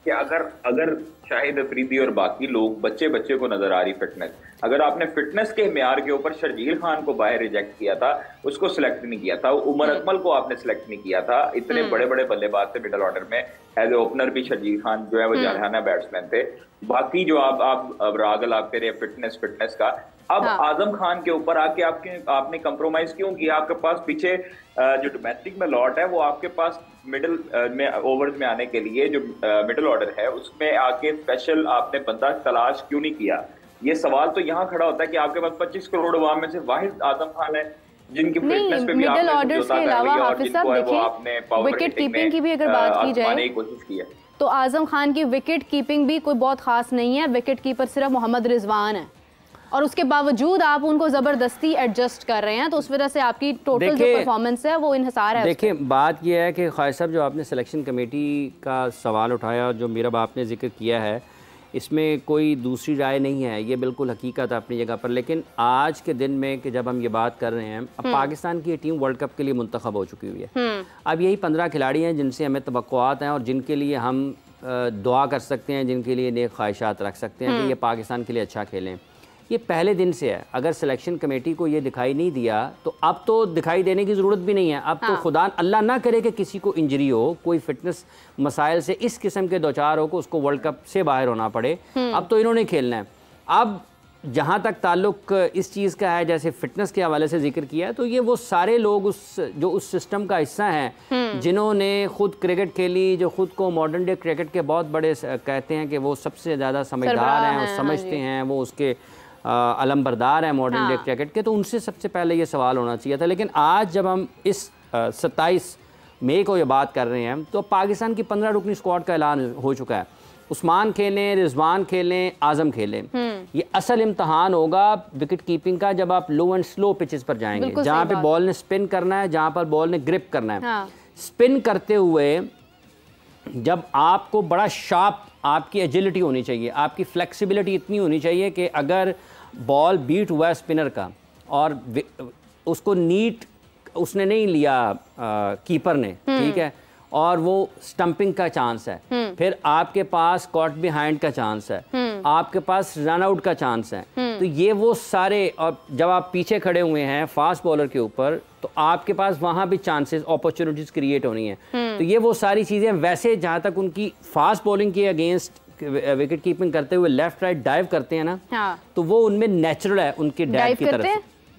कि अगर शाहिद अफरीदी और बाकी लोग बच्चे को नजर आ रही फिटनेस, अगर आपने फिटनेस के म्यार के ऊपर शर्जील खान को बाहर रिजेक्ट किया था, उसको सिलेक्ट नहीं किया था, उमर अकमल को आपने सिलेक्ट नहीं किया था, इतने बड़े बड़े बल्लेबाज थे मिडिल ऑर्डर में, एज ए ओपनर भी शर्जील खान जो है वो जारहाना बैट्समैन थे, बाकी जो आप रागल आप कह रहे फिटनेस का, अब आजम खान के ऊपर आके आपने कंप्रोमाइज क्यों किया? आपके पास पीछे जो डोमेस्टिक में लॉट है वो आपके पास मिडिल में ओवर्स में आने के लिए जो मिडिल ऑर्डर है उसमें आके स्पेशल आपने बंदा तलाश क्यों नहीं किया? ये सवाल तो यहाँ खड़ा होता है कि आपके पास 25 करोड़ अवाम में से वाहिद आजम खान है जिनकी फिटनेस पे भी मिडिल ऑर्डर के अलावा हाफिज साहब देखिए विकेट कीपिंग की भी अगर बात की जाए कोशिश की है तो आजम खान की विकेट कीपिंग भी कोई बहुत खास नहीं है। विकेट कीपर सिर्फ मोहम्मद रिजवान है और उसके बावजूद आप उनको जबरदस्ती एडजस्ट कर रहे हैं, तो उस वजह से आपकी टोटल जो परफॉर्मेंस है वो इनहिसार है। देखिए बात यह है कि खायर साहब जो आपने सिलेक्शन कमेटी का सवाल उठाया, जो मेरा आपने जिक्र किया है, इसमें कोई दूसरी राय नहीं है, ये बिल्कुल हकीकत है अपनी जगह पर। लेकिन आज के दिन में कि जब हम ये बात कर रहे हैं, अब पाकिस्तान की टीम वर्ल्ड कप के लिए मुंतखब हो चुकी हुई है। अब यही 15 खिलाड़ी हैं जिनसे हमें तवक्कुआत हैं और जिनके लिए हम दुआ कर सकते हैं, जिनके लिए नेक ख्वाहिशात रख सकते हैं कि ये पाकिस्तान के लिए अच्छा खेलें। ये पहले दिन से है। अगर सिलेक्शन कमेटी को ये दिखाई नहीं दिया तो अब तो दिखाई देने की ज़रूरत भी नहीं है। अब तो खुदा अल्लाह ना करे कि किसी को इंजरी हो, कोई फिटनेस मसाइल से इस किस्म के दो चार हो को उसको वर्ल्ड कप से बाहर होना पड़े। अब तो इन्होंने खेलना है। अब जहाँ तक ताल्लुक इस चीज़ का है, जैसे फिटनेस के हवाले से जिक्र किया, तो ये वो सारे लोग उस सिस्टम का हिस्सा हैं जिन्होंने खुद क्रिकेट खेली, जो खुद को मॉडर्न डे क्रिकेट के बहुत बड़े कहते हैं कि वो सबसे ज़्यादा समझदार हैं, वो समझते हैं, वो उसके अलमबरदार है मॉडर्न डे क्रिकेट के। तो उनसे सबसे पहले ये सवाल होना चाहिए था। लेकिन आज जब हम इस 27 मई को ये बात कर रहे हैं तो पाकिस्तान की 15 रुकनी स्क्वाड का ऐलान हो चुका है। उस्मान खेलें, रिजवान खेलें, आजम खेलें। ये असल इम्तहान होगा विकेट कीपिंग का जब आप लो एंड स्लो पिचेस पर जाएंगे, जहाँ पे बॉल ने स्पिन करना है, जहाँ पर बॉल ने ग्रिप करना है। स्पिन करते हुए जब आपको बड़ा शार्प आपकी एजिलिटी होनी चाहिए, आपकी फ्लेक्सिबिलिटी इतनी होनी चाहिए कि अगर बॉल बीट हुआ है स्पिनर का और उसको नीट उसने नहीं लिया कीपर ने, ठीक है, और वो स्टंपिंग का चांस है, फिर आपके पास कॉट बिहाइंड का चांस है, आपके पास रन आउट का चांस है। तो ये वो सारे, और जब आप पीछे खड़े हुए हैं फास्ट बॉलर के ऊपर तो आपके पास वहाँ भी चांसेस, अपॉर्चुनिटीज क्रिएट होनी है। तो ये वो सारी चीज़ें, वैसे जहाँ तक उनकी फास्ट बॉलिंग के अगेंस्ट विकेट कीपिंग करते हुए लेफ्ट राइट डाइव करते हैं ना, तो वो उनमें नेचुरल है उनके डैड की तरफ से,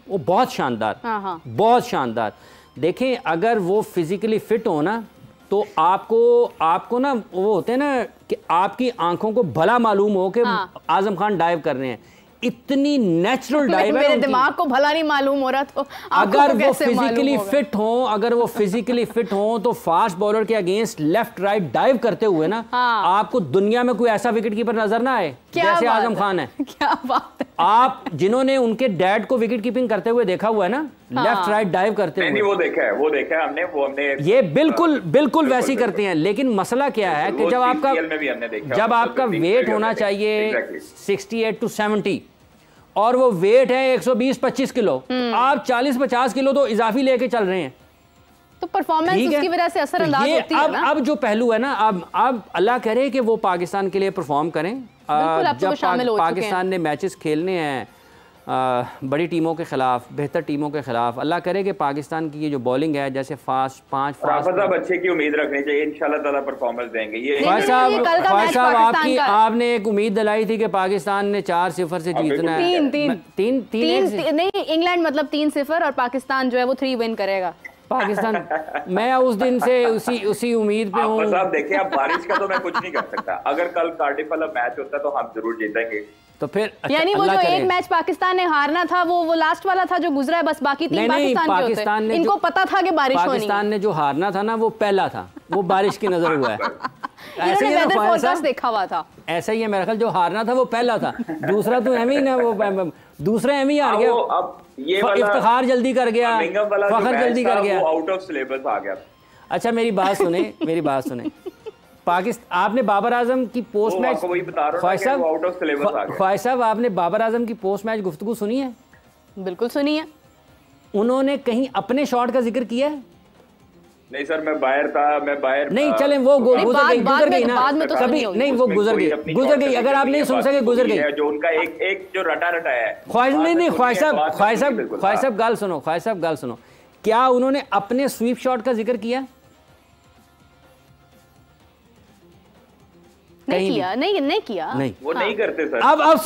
वो बहुत शानदार, बहुत शानदार। देखें अगर वो फिजिकली फिट हो ना तो आपको ना वो होते हैं ना कि आपकी आंखों को भला मालूम हो कि आजम खान डाइव कर रहे हैं, इतनी नेचुरल डाइव है। मेरे दिमाग को भला नहीं मालूम हो रहा तो अगर वो फिजिकली फिट हो, अगर वो फिजिकली फिट हो तो फास्ट बॉलर के अगेंस्ट लेफ्ट राइट डाइव करते हुए ना आपको दुनिया में कोई ऐसा विकेट कीपर नजर ना आए जैसे आजम खान है। क्या बात है। आप जिन्होंने उनके डैड को विकेट कीपिंग करते हुए देखा हुआ है ना, लेफ्ट राइट डाइव करते हुए, वो देखा है हमने ये बिल्कुल वैसी करते हैं। लेकिन मसला क्या है कि जब आपका वेट होना चाहिए 68 to 70 और वो वेट है 120-25 किलो, आप 40-50 किलो तो इजाफी लेके चल रहे हैं, तो परफॉर्मेंस उसकी वजह से असरअंदाज होती है ना। अब जो पहलू है ना, अब अल्लाह करे कि वो पाकिस्तान के लिए परफॉर्म करें। जब पाकिस्तान ने मैचेस खेलने हैं बड़ी टीमों के खिलाफ, बेहतर टीमों के खिलाफ, अल्लाह करे कि पाकिस्तान की ये जो बॉलिंग है, जैसे अच्छे की उम्मीद रखनी चाहिए, इंशाल्लाह ताला परफॉर्मेंस देंगे। ये ख्वाहिश साहब आपने एक उम्मीद दिलाई थी कि पाकिस्तान ने 4-0 से जीतना है। तीन नहीं, इंग्लैंड मतलब 3-0 और पाकिस्तान जो है वो 3 विन करेगा। पाकिस्तान मैं उस दिन से उसी उम्मीद पे हूँ। आप देखिए, अब बारिश का तो मैं कुछ नहीं कर सकता, अगर कल कार्डिफ वाला मैच होता तो हम जरूर जीतेंगे। तो फिर यानी वो जो एक मैच पाकिस्तान ने हारना था वो लास्ट वाला था जो गुजरा है, बस बाकी 3 पाकिस्तान के होते। इनको पता था कि बारिश होनी है। पाकिस्तान ने जो हारना था ना वो पहला था, वो बारिश की नजर हुआ है। ऐसे ही वेदर फोरकास्ट देखा हुआ था, ऐसा ही है मेरा ख्याल, जो हारना था वो पहला था, दूसरा तो एम ही ना, वो दूसरा एम ही हार गया। अब ये वाला इफ्तिखार जल्दी कर गया, फखर जल्दी कर गया, आउट ऑफ सिलेबस आ गया। अच्छा मेरी बात सुने पाकिस्तान, आपने बाबर आजम की पोस्ट मैच, ख्वाहिश साहब आपने बाबर आजम की पोस्ट मैच गुफ्तगू सुनी है? बिल्कुल सुनी है। उन्होंने कहीं अपने शॉट का जिक्र किया है? नहीं सर, मैं बाहर नहीं, चले वो गुजर गई ना, कभी नहीं, वो गुजर गई। अगर आप नहीं सुन सके गुजर गई। जो उनका एक जो रटा है ख्वाहिश साहब गाल सुनो, क्या उन्होंने अपने स्वीप शॉट का जिक्र किया? नहीं किया। वो नहीं करते सर। अब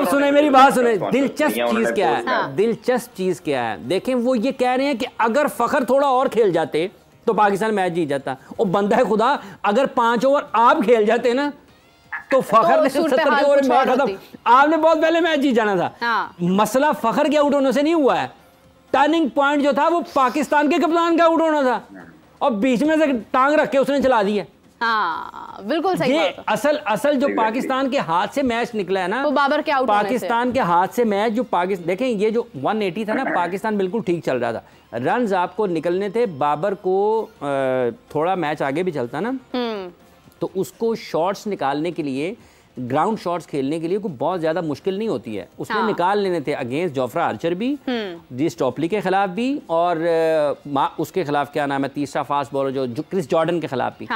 सुने मेरी बात सुने, दिलचस्प चीज क्या है, देखें वो ये कह रहे हैं कि अगर फखर थोड़ा और खेल जाते तो पाकिस्तान मैच जीत जाता। और बंदा है खुदा, अगर 5 ओवर आप खेल जाते ना तो फखर ने 70 के ओवर मैच खत्म, आपने बहुत पहले मैच जीत जाना था। मसला फखर के आउट होने से नहीं हुआ है, टर्निंग पॉइंट जो था वो पाकिस्तान के कप्तान का आउट होना था, और बीच में से टांग रख के उसने चला दिया। हाँ, बिल्कुल सही ये असल जो पाकिस्तान के हाथ से मैच निकला है ना, वो बाबर के आउट पाकिस्तान के हाथ से मैच जो देखें ये जो 180 था ना, पाकिस्तान बिल्कुल ठीक चल रहा था, रन्स आपको निकलने थे, बाबर को थोड़ा मैच आगे भी चलता ना तो उसको शॉट्स निकालने के लिए, ग्राउंड शॉट्स खेलने के लिए कोई बहुत ज्यादा मुश्किल नहीं होती है, उसने निकाल लेने थे अगेंस्ट जोफ्रा आर्चर भी, डी स्टॉपली के खिलाफ भी, और उसके खिलाफ क्या नाम है तीसरा फास्ट बॉलर जो क्रिस जॉर्डन के खिलाफ भी।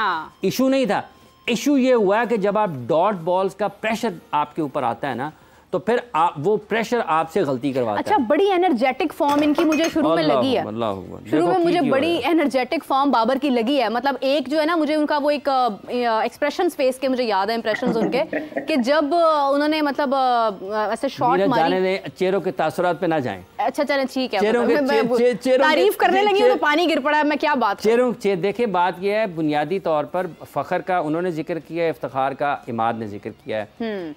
इशू नहीं था, इशू ये हुआ कि जब आप डॉट बॉल्स का प्रेशर आपके ऊपर आता है ना, तो फिर वो प्रेशर आपसे गलती करवाता है। अच्छा, बड़ी एनर्जेटिक फॉर्म इनकी मुझे शुरू में लगी है, शुरू में मुझे बड़ी एनर्जेटिक फॉर्म बाबर की लगी है। मतलब एक जो है ना, मुझे उनका वो एक एक्सप्रेशन फेस के मुझे याद है, इंप्रेशंस उनके कि जब उन्होंने मतलब ऐसे शॉट मारी, चेहरों के तासुरात पे ना जाएं। अच्छा चलें ठीक है, तारीफ करने लगी तो पानी गिर पड़ा, मैं क्या बात देखिए, बात यह है बुनियादी तौर पर फखर का उन्होंने जिक्र किया है, इफ्तिखार का इमाद ने जिक्र किया है।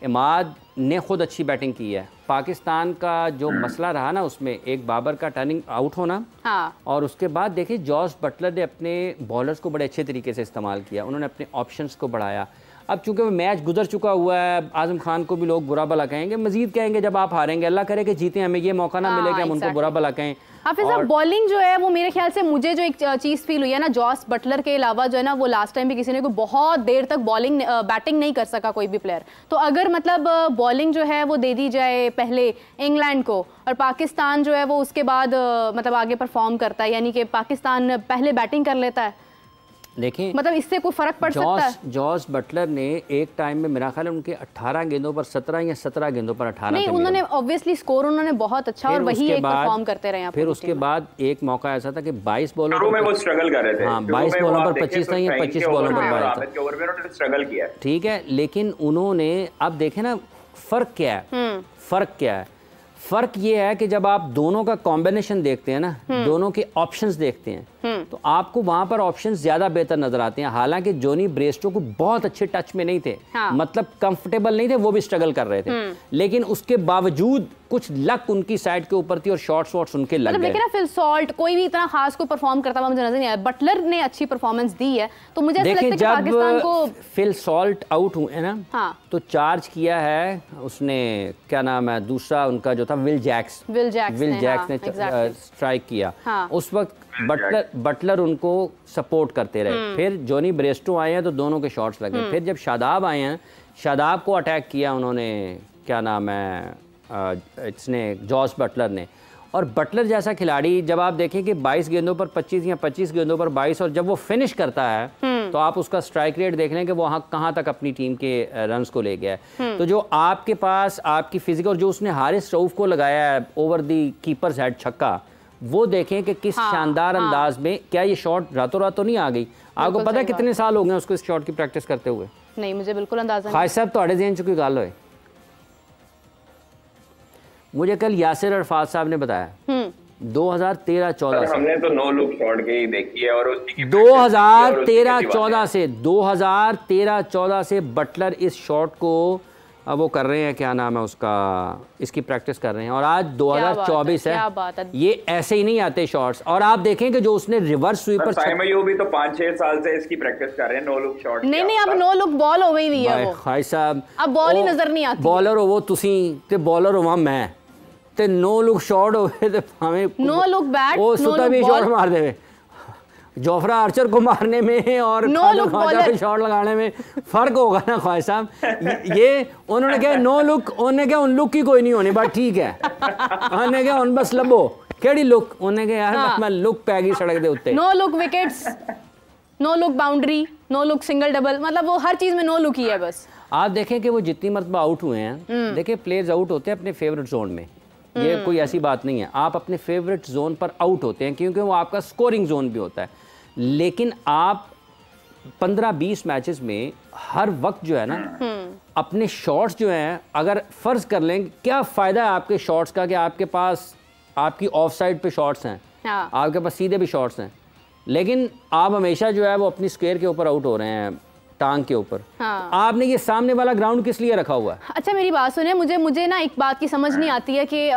इमाद ने खुद अच्छी बैटिंग की है। पाकिस्तान का जो मसला रहा ना, उसमें एक बाबर का टर्निंग आउट होना, और उसके बाद देखिए जॉस बटलर ने अपने बॉलर्स को बड़े अच्छे तरीके से इस्तेमाल किया, उन्होंने अपने ऑप्शंस को बढ़ाया। अब चूंकि वो मैच गुजर चुका हुआ है, आजम खान को भी लोग बुरा भला कहेंगे, मजीद कहेंगे जब आप हारेंगे, अल्लाह करे कि जीते, हमें ये मौका ना मिले कि हम उनको बुरा भला कहें। हाफिज साहब, बॉलिंग जो है वो मेरे ख्याल से, मुझे जो एक चीज़ फील हुई है ना, जॉस बटलर के अलावा जो है ना, वो लास्ट टाइम भी किसी ने कोई बहुत देर तक बैटिंग नहीं कर सका कोई भी प्लेयर। तो अगर मतलब बॉलिंग जो है वो दे दी जाए पहले इंग्लैंड को, और पाकिस्तान जो है वो उसके बाद मतलब आगे परफॉर्म करता है, यानी कि पाकिस्तान पहले बैटिंग कर लेता है, देखिए मतलब इससे कोई फर्क पड़ सकता है? जॉस बटलर ने एक टाइम में मेरा ख्याल है उनके 18 गेंदों पर 17 या 17 गेंदों पर 18 नहीं, उन्होंने ऑब्वियसली स्कोर उन्होंने बहुत अच्छा, और वही एक परफॉर्म करते रहे। फिर उसके बाद एक मौका ऐसा था कि 22 बॉलों पर वो स्ट्रगल कर रहे थे। हाँ, 22 बॉलों पर 25 नहीं, 25 बॉलों पर 22 स्ट्रगल किया, ठीक है। लेकिन उन्होंने, अब देखे ना फर्क क्या है, फर्क ये है कि जब आप दोनों का कॉम्बिनेशन देखते हैं ना, दोनों के ऑप्शंस देखते हैं, तो आपको वहां पर ऑप्शंस ज्यादा बेहतर नजर आते हैं। हालांकि जोनी ब्रेस्टो को बहुत अच्छे टच में नहीं थे, मतलब कंफर्टेबल नहीं थे, वो भी स्ट्रगल कर रहे थे, लेकिन उसके बावजूद कुछ लक उनकी साइड के ऊपर थी और शॉट्स उनके लग गए। लेकिन फिल सॉल्ट कोई भी इतना खास कोई परफॉर्म करता हुआ मुझे नजर नहीं आया, बटलर ने अच्छी परफॉर्मेंस दी है, तो मुझे ऐसा लगता है कि पाकिस्तान को फिल सॉल्ट आउट हुए ना, तो चार्ज किया है उसने, क्या नाम है दूसरा उनका जो था, विल जैक्स ने स्ट्राइक किया। उस वक्त बटलर उनको सपोर्ट करते रहे, फिर जोनी ब्रेस्टो आए हैं तो दोनों के शॉट्स लगे, फिर जब शादाब आए हैं, शादाब को अटैक किया उन्होंने, क्या नाम है इसने, जॉस बटलर ने। और बटलर जैसा खिलाड़ी जब आप देखें कि 22 गेंदों पर 25 या 25 गेंदों पर 22, और जब वो फिनिश करता है तो आप उसका स्ट्राइक रेट देख लें कि वो कहाँ तक अपनी टीम के रन्स को ले गया है। तो जो आपके पास आपकी फिजिक, और जो उसने हारिस रऊफ को लगाया है ओवर दी कीपर्स हेड छक्का, वो देखें कि किस शानदार अंदाज में, क्या ये शॉट रातों रात तो नहीं आ गई? आपको पता है कितने साल हो गए उसको इस शॉट की प्रैक्टिस करते हुए? नहीं, मुझे बिल्कुल अंदाजा नहीं। ख्वाहिश साहब तो जेहन च कोई गल होए, मुझे कल यासिर अरफात साहब ने बताया 2013-14 से हमने तो नो लुक शॉट के ही देखी है, और उसी की 2013-14 से बटलर इस शॉट को वो कर रहे हैं, क्या नाम है उसका, इसकी प्रैक्टिस कर रहे हैं, और आज 2024 है। ये ऐसे ही नहीं आते शॉट्स। और आप देखें कि जो उसने रिवर्स स्वीपर, साइमो भी तो 5-6 साल से इसकी प्रैक्टिस कर रहे हैं नो लुक शॉट। नहीं, अब नो लुक बॉल हो गई है वो भाई साहब, अब बॉल ही नजर नहीं आती। बॉलर हो वो तुसी ते बॉलर हो मैं ते नो लुक शॉट हो ते हमें नो लुक बैट, वो सुता भी शॉट मार देवे। जोफ्रा आर्चर को मारने में और शॉट लगाने में फर्क होगा ना ख्वाहिश साहब। ये उन्होंने कहा नो लुक, उन्होंने कहा उन लुक की कोई नहीं होनी, बात ठीक है। उन्होंने कहा उन बस लबो केड़ी लुक, उन्होंने कहा यार मैं लुक पैगी सड़क दे उत्ते। No look wickets, no look boundary, no look single double, मतलब वो हर चीज में नो लुक ही है बस। आप देखें कि वो जितनी मरतबा आउट हुए हैं, देखिए प्लेयर्स आउट होते हैं अपने फेवरेट जोन में, ये कोई ऐसी बात नहीं है। आप अपने फेवरेट जोन पर आउट होते हैं क्योंकि वो आपका स्कोरिंग जोन भी होता है, लेकिन आप 15-20 मैचेस में हर वक्त जो है ना अपने शॉट्स जो हैं, अगर फ़र्ज़ कर लें क्या फ़ायदा है आपके शॉट्स का कि आपके पास आपकी ऑफ साइड पे शॉट्स हैं, आपके पास सीधे भी शॉट्स हैं, लेकिन आप हमेशा जो है वो अपनी स्क्वायर के ऊपर आउट हो रहे हैं, टांग के ऊपर। आपने ये सामने वाला ग्राउंड किस लिए रखा हुआ है? अच्छा मेरी बात सुनिए, मुझे ना एक बात की समझ नहीं आती है कि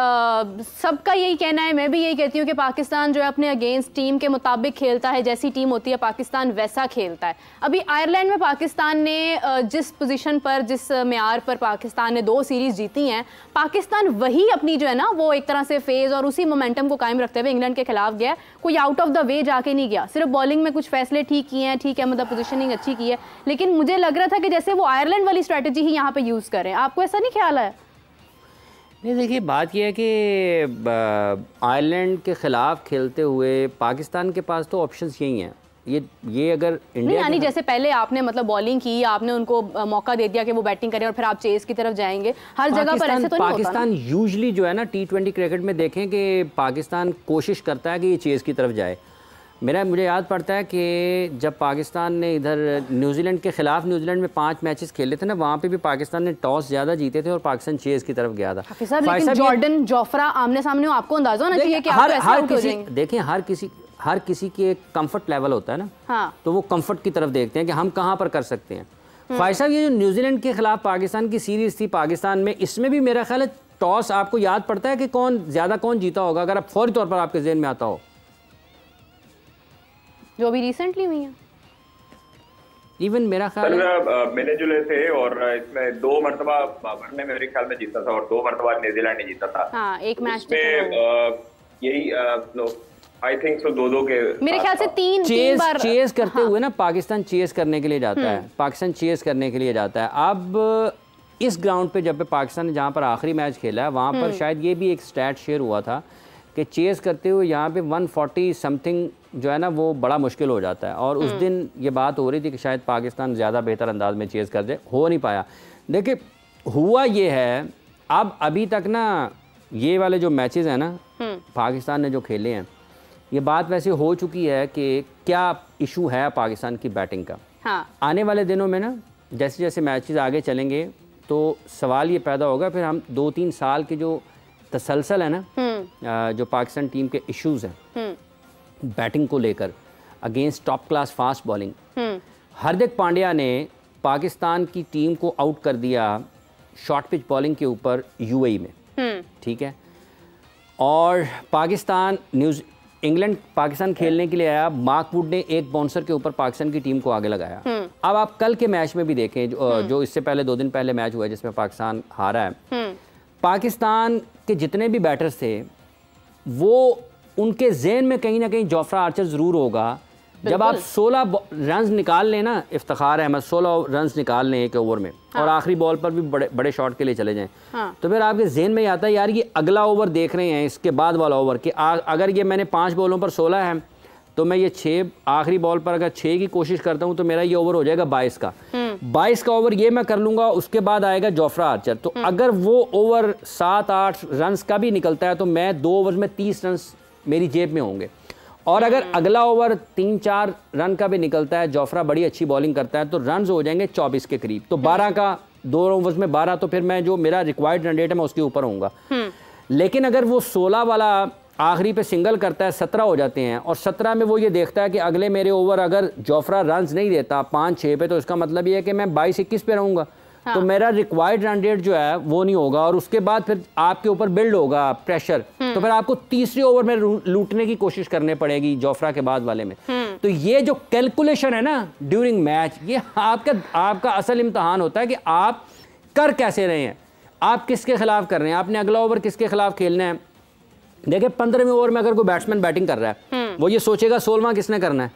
सबका यही कहना है, मैं भी यही कहती हूँ कि पाकिस्तान जो है अपने अगेंस्ट टीम के मुताबिक खेलता है, जैसी टीम होती है पाकिस्तान वैसा खेलता है। अभी आयरलैंड में पाकिस्तान ने जिस पोजीशन पर, जिस म्यार पर पाकिस्तान ने 2 सीरीज जीती हैं, पाकिस्तान वही अपनी जो है ना वो एक तरह से फेज़ और उसी मोमेंटम को कायम रखते हुए इंग्लैंड के खिलाफ गया। कोई आउट ऑफ द वे जाके नहीं गया, सिर्फ बॉलिंग में कुछ फैसले ठीक किए हैं, ठीक है, मतलब पोजीशनिंग अच्छी की है, लेकिन मुझे लग रहा था कि जैसे वो आयरलैंड वाली स्ट्रेटजी ही यहाँ पे यूज कर रहे हैं। आपको ऐसा नहीं ख्याल है? नहीं, देखिए बात यह है कि आयरलैंड के खिलाफ खेलते हुए पाकिस्तान के पास तो ऑप्शंस यही हैं। ये अगर इंडिया यानी जैसे पहले आपने मतलब बॉलिंग की, आपने उनको मौका दे दिया कि वो बैटिंग करें और फिर आप चेस की तरफ जाएंगे, हर जगह पर ऐसे तो नहीं होता। पाकिस्तान यूजुअली जो है ना T20 क्रिकेट में देखें कि पाकिस्तान कोशिश करता है कि ये चेस की तरफ जाए। मुझे याद पड़ता है कि जब पाकिस्तान ने इधर न्यूजीलैंड के ख़िलाफ़, न्यूजीलैंड में 5 मैचेस खेले थे ना, वहाँ पे भी पाकिस्तान ने टॉस ज़्यादा जीते थे और पाकिस्तान चेस की तरफ गया था। लेकिन जॉर्डन जोफ्रा आमने सामने हो, आपको अंदाजा होना चाहिए कि आप ऐसे आउट हो जाएंगे। देखें हर किसी के एक कंफर्ट लेवल होता है ना, तो वो कंफर्ट की तरफ देखते हैं कि हम कहाँ पर कर सकते हैं। ख्वाहिश साहब, ये जो न्यूजीलैंड के खिलाफ पाकिस्तान की सीरीज़ थी पाकिस्तान में, इसमें भी मेरा ख्याल है टॉस, आपको याद पड़ता है कि कौन जीता होगा, अगर आप फौरी तौर पर आपके ज़हन में आता हो? जो भी रिसेंटली हुई है, इवन मेरा ख्याल मिले जुले थे, और इसमें 2 मरतबा बाबर ने मेरे ख्याल में जीता था और 2 मरतबा न्यूजीलैंड ने जीता था। हाँ, एक मैच में यही आई थिंक सो 2-2 के मेरे ख्याल से 3 बार चेस करते हुए ना पाकिस्तान चेस करने के लिए जाता है, पाकिस्तान चेस करने के लिए जाता है। अब इस ग्राउंड पे जब पाकिस्तान ने जहाँ पर आखिरी मैच खेला है, वहाँ पर शायद ये भी एक स्टैट शेयर हुआ था कि चेस करते हुए यहाँ पे 140 समथिंग जो है ना वो बड़ा मुश्किल हो जाता है, और उस दिन ये बात हो रही थी कि शायद पाकिस्तान ज़्यादा बेहतर अंदाज में चेस कर दे, हो नहीं पाया। देखिए हुआ ये है, अब अभी तक ना ये वाले जो मैचेस हैं ना पाकिस्तान ने जो खेले हैं, ये बात वैसे हो चुकी है कि क्या इशू है पाकिस्तान की बैटिंग का। आने वाले दिनों में ना जैसे जैसे मैचेस आगे चलेंगे तो सवाल ये पैदा होगा, फिर हम 2-3 साल की जो तसलसल है ना, जो पाकिस्तान टीम के इश्यूज़ हैं बैटिंग को लेकर against top class fast bowling, Hardik Pandya ने पाकिस्तान की टीम को आउट कर दिया शॉर्ट पिच बॉलिंग के ऊपर UAE में, ठीक है, और इंग्लैंड पाकिस्तान खेलने के लिए आया, मार्क वुड ने एक बाउंसर के ऊपर पाकिस्तान की टीम को आगे लगाया। अब आप कल के मैच में भी देखें जो इससे पहले 2 दिन पहले मैच हुआ है जिसमें पाकिस्तान हारा है, पाकिस्तान के जितने भी बैटर्स थे वो उनके ज़हन में कहीं ना कहीं जोफ्रा आर्चर ज़रूर होगा। जब आप 16 रन्स निकाल लें ना, इफ्तिखार अहमद 16 रन्स निकाल लें एक ओवर में, और आखिरी बॉल पर भी बड़े शॉट के लिए चले जाएं, तो फिर आपके जहन में आता है यार ये अगला ओवर देख रहे हैं, इसके बाद वाला ओवर कि अगर ये मैंने 5 बॉलों पर 16 है तो मैं ये 6 आखिरी बॉल पर अगर 6 की कोशिश करता हूँ तो मेरा ये ओवर हो जाएगा 22 का। 22 का ओवर ये मैं कर लूँगा, उसके बाद आएगा जोफ्रा आर्चर। तो अगर वो ओवर 7-8 रन्स का भी निकलता है तो मैं 2 ओवर में 30 रन्स मेरी जेब में होंगे, और अगर अगला ओवर 3-4 रन का भी निकलता है, जोफ्रा बड़ी अच्छी बॉलिंग करता है, तो रन्स हो जाएंगे 24 के करीब। तो 12 का 2 ओवर्स में 12, तो फिर मैं जो मेरा रिक्वायर्ड रन रेट है मैं उसके ऊपर होऊंगा। लेकिन अगर वो 16 वाला आखिरी पे सिंगल करता है, 17 हो जाते हैं, और 17 में वो ये देखता है कि अगले मेरे ओवर अगर जोफ्रा रन्स नहीं देता 5-6 पे, तो इसका मतलब ये है कि मैं 22-21 पे रहूँगा। हाँ। तो मेरा रिक्वायर्ड रन रेट जो है वो नहीं होगा, और उसके बाद फिर आपके ऊपर बिल्ड होगा प्रेशर, तो फिर आपको तीसरे ओवर में लूटने की कोशिश करनी पड़ेगी जोफ्रा के बाद वाले में। तो ये जो कैलकुलेशन है ना ड्यूरिंग मैच, ये आपका असल इम्तहान होता है कि आप कर कैसे रहे हैं, आप किसके खिलाफ कर रहे हैं, आपने अगला ओवर किसके खिलाफ खेलना है। देखिए 15वें ओवर में अगर कोई बैट्समैन बैटिंग कर रहा है, वो ये सोचेगा 16वां किसने करना है,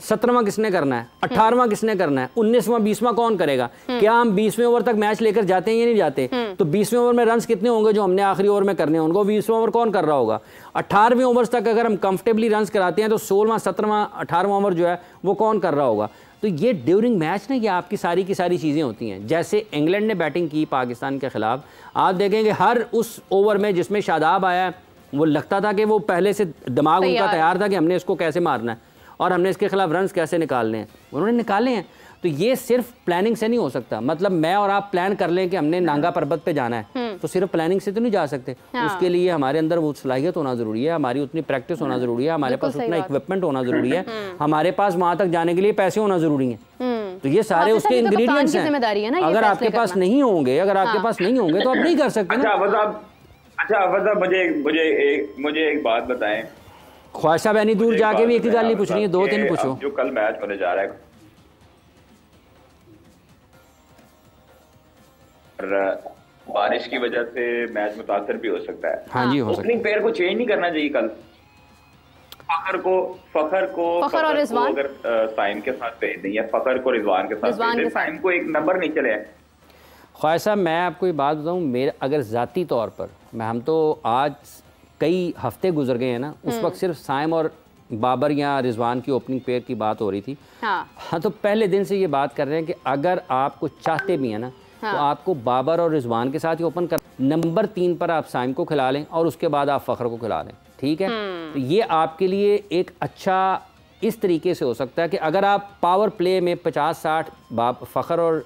17वां किसने करना है, 18वां किसने करना है, 19वां 20वां कौन करेगा, क्या हम 20वें ओवर तक मैच लेकर जाते हैं या नहीं जाते, तो 20वें ओवर में रन्स कितने होंगे जो हमने आखिरी ओवर में करने हैं, उनको 20वां ओवर कौन कर रहा होगा। 18वें ओवर तक अगर हम कंफर्टेबली रन्स कराते हैं तो 16वां 17वां 18वां ओवर जो है वो कौन कर रहा होगा। तो ये ड्यूरिंग मैच ना ये आपकी सारी की सारी चीज़ें होती हैं। जैसे इंग्लैंड ने बैटिंग की पाकिस्तान के खिलाफ, आप देखेंगे हर उस ओवर में जिसमें शादाब आया, वो लगता था कि वो पहले से दिमाग उनका तैयार था कि हमने इसको कैसे मारना है और हमने इसके खिलाफ रन्स कैसे निकालने हैं, उन्होंने निकाले हैं। तो ये सिर्फ प्लानिंग से नहीं हो सकता। मतलब मैं और आप प्लान कर लें कि हमने नांगा पर्वत पे जाना है, तो सिर्फ प्लानिंग से तो नहीं जा सकते। उसके लिए हमारे अंदर वो सलाहियत होना ज़रूरी है, हमारी उतनी प्रैक्टिस होना ज़रूरी है, हमारे पास उतना इक्विपमेंट होना ज़रूरी है, हमारे पास वहाँ तक जाने के लिए पैसे होना ज़रूरी है। तो ये सारे उसके इंग्रेडिएंट्स हैं। अगर आपके पास नहीं होंगे, अगर आपके पास नहीं होंगे तो आप नहीं कर सकते। अच्छा अवध साहब, मुझे एक बात बताएं। ख्वाहिश साहब यानी दूर जाके भी एक ही गल नहीं पूछनी है, 2-3 पूछो। जो कल मैच होने जा रहा है, बारिश की वजह से मैच मुतासर भी हो सकता है। हाँ जी, हो सकता है। ओपनिंग पेयर को चेंज नहीं करना चाहिए कल। फखर और रिजवान अगर साइम के साथ भेज दें, या फखर को रिजवान के साथ भेज दें, साइम को एक नंबर नहीं चले। ख्वाहिश साहब मैं आपको ये बात बताऊँ, मेरे अगर ज़ाती तौर पर हम तो आज कई हफ्ते गुजर गए हैं ना, उस वक्त सिर्फ साइम और बाबर या रिजवान की ओपनिंग पेयर की बात हो रही थी। हाँ तो पहले दिन से ये बात कर रहे हैं कि अगर आपको चाहते भी हैं ना, तो आपको बाबर और रिजवान के साथ ही ओपन कर, नंबर 3 पर आप साइम को खिला लें और उसके बाद आप फ़खर को खिला लें, ठीक है। तो ये आपके लिए एक अच्छा इस तरीके से हो सकता है कि अगर आप पावर प्ले में 50-60 फ़खर और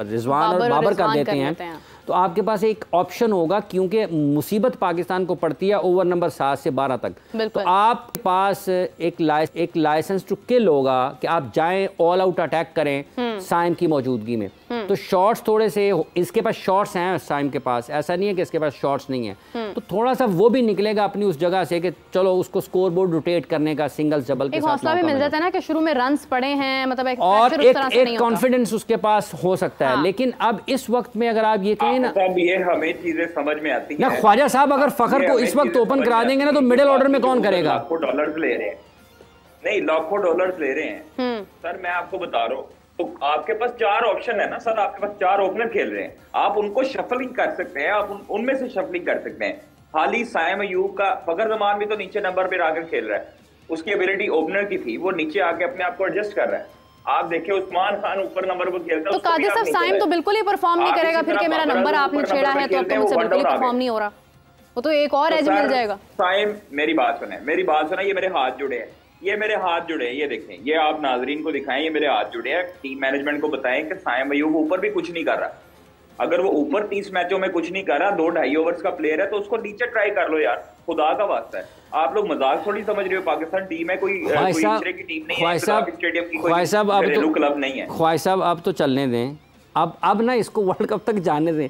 रिजवान और बाबर कर देते हैं तो आपके पास एक ऑप्शन होगा, क्योंकि मुसीबत पाकिस्तान को पड़ती है ओवर नंबर 7 से 12 तक। तो आपके पास एक लाइसेंस टू किल होगा कि आप जाएं ऑल आउट अटैक करें साइम की मौजूदगी में। तो शॉट्स थोड़े से, इसके पास शॉट्स हैं साइम के पास, ऐसा नहीं है कि इसके पास शॉट्स नहीं है। तो थोड़ा सा वो भी निकलेगा अपनी उस जगह से कि चलो उसको स्कोर बोर्ड रोटेट करने का सिंगल्स डबल के साथ हौसला भी मिल जाता है ना कि शुरू में रन्स पड़े हैं, मतलब और एक कॉन्फिडेंस उसके पास हो सकता है। लेकिन अब इस वक्त में अगर आप ये कहें ना, ये हमें चीजें समझ में आती है। ख्वाजा साहब अगर फखर को इस वक्त ओपन करा देंगे ना तो मिडिल ऑर्डर में कौन करेगा? लाखों डॉलर्स ले रहे हैं, नहीं लाखों डॉलर्स ले रहे हैं सर। मैं आपको बता रहा हूँ, तो आपके पास 4 ऑप्शन है ना सर, आपके पास 4 ओपनर खेल रहे हैं, आप उनको शफलिंग कर सकते हैं, आप उनमें से शफलिंग कर सकते हैं। हाली साइम अयूब का, फखर जमान भी तो नीचे नंबर पे आकर खेल रहा है, उसकी एबिलिटी ओपनर की थी, वो नीचे आके अपने आप को एडजस्ट कर रहा है। आप देखिए उस्मान खान ऊपर नंबर पर खेलता है, तो कादिर साहब साइम तो बिल्कुल ही परफॉर्म नहीं करेगा फिर कि मेरा नंबर आपने छेड़ा है तो अब तो मुझसे बिल्कुल ही परफॉर्म नहीं हो रहा, वो तो एक और एज मिल जाएगा। साइम मेरी बात सुने, ये मेरे हाथ जुड़े हैं, ये देखें, ये आप नाजरीन को दिखाएं, ये मेरे हाथ जुड़े हैं। टीम मैनेजमेंट को बताएं कि साइम अयूब ऊपर भी कुछ नहीं कर रहा। अगर वो ऊपर 30 मैचों में कुछ नहीं कर रहा, 2-2.5 ओवर्स का प्लेयर है, तो उसको नीचे ट्राई कर लो यार, खुदा का वास्ता है। आप लोग मजाक थोड़ी समझ रहे हो, पाकिस्तान टीम है, कोई दूसरे की टीम नहीं है, स्टेडियम की कोई घरेलू क्लब नहीं है। ख्वाहिश साहब अब तो चलने दें, अब ना इसको वर्ल्ड कप तक जाने दें।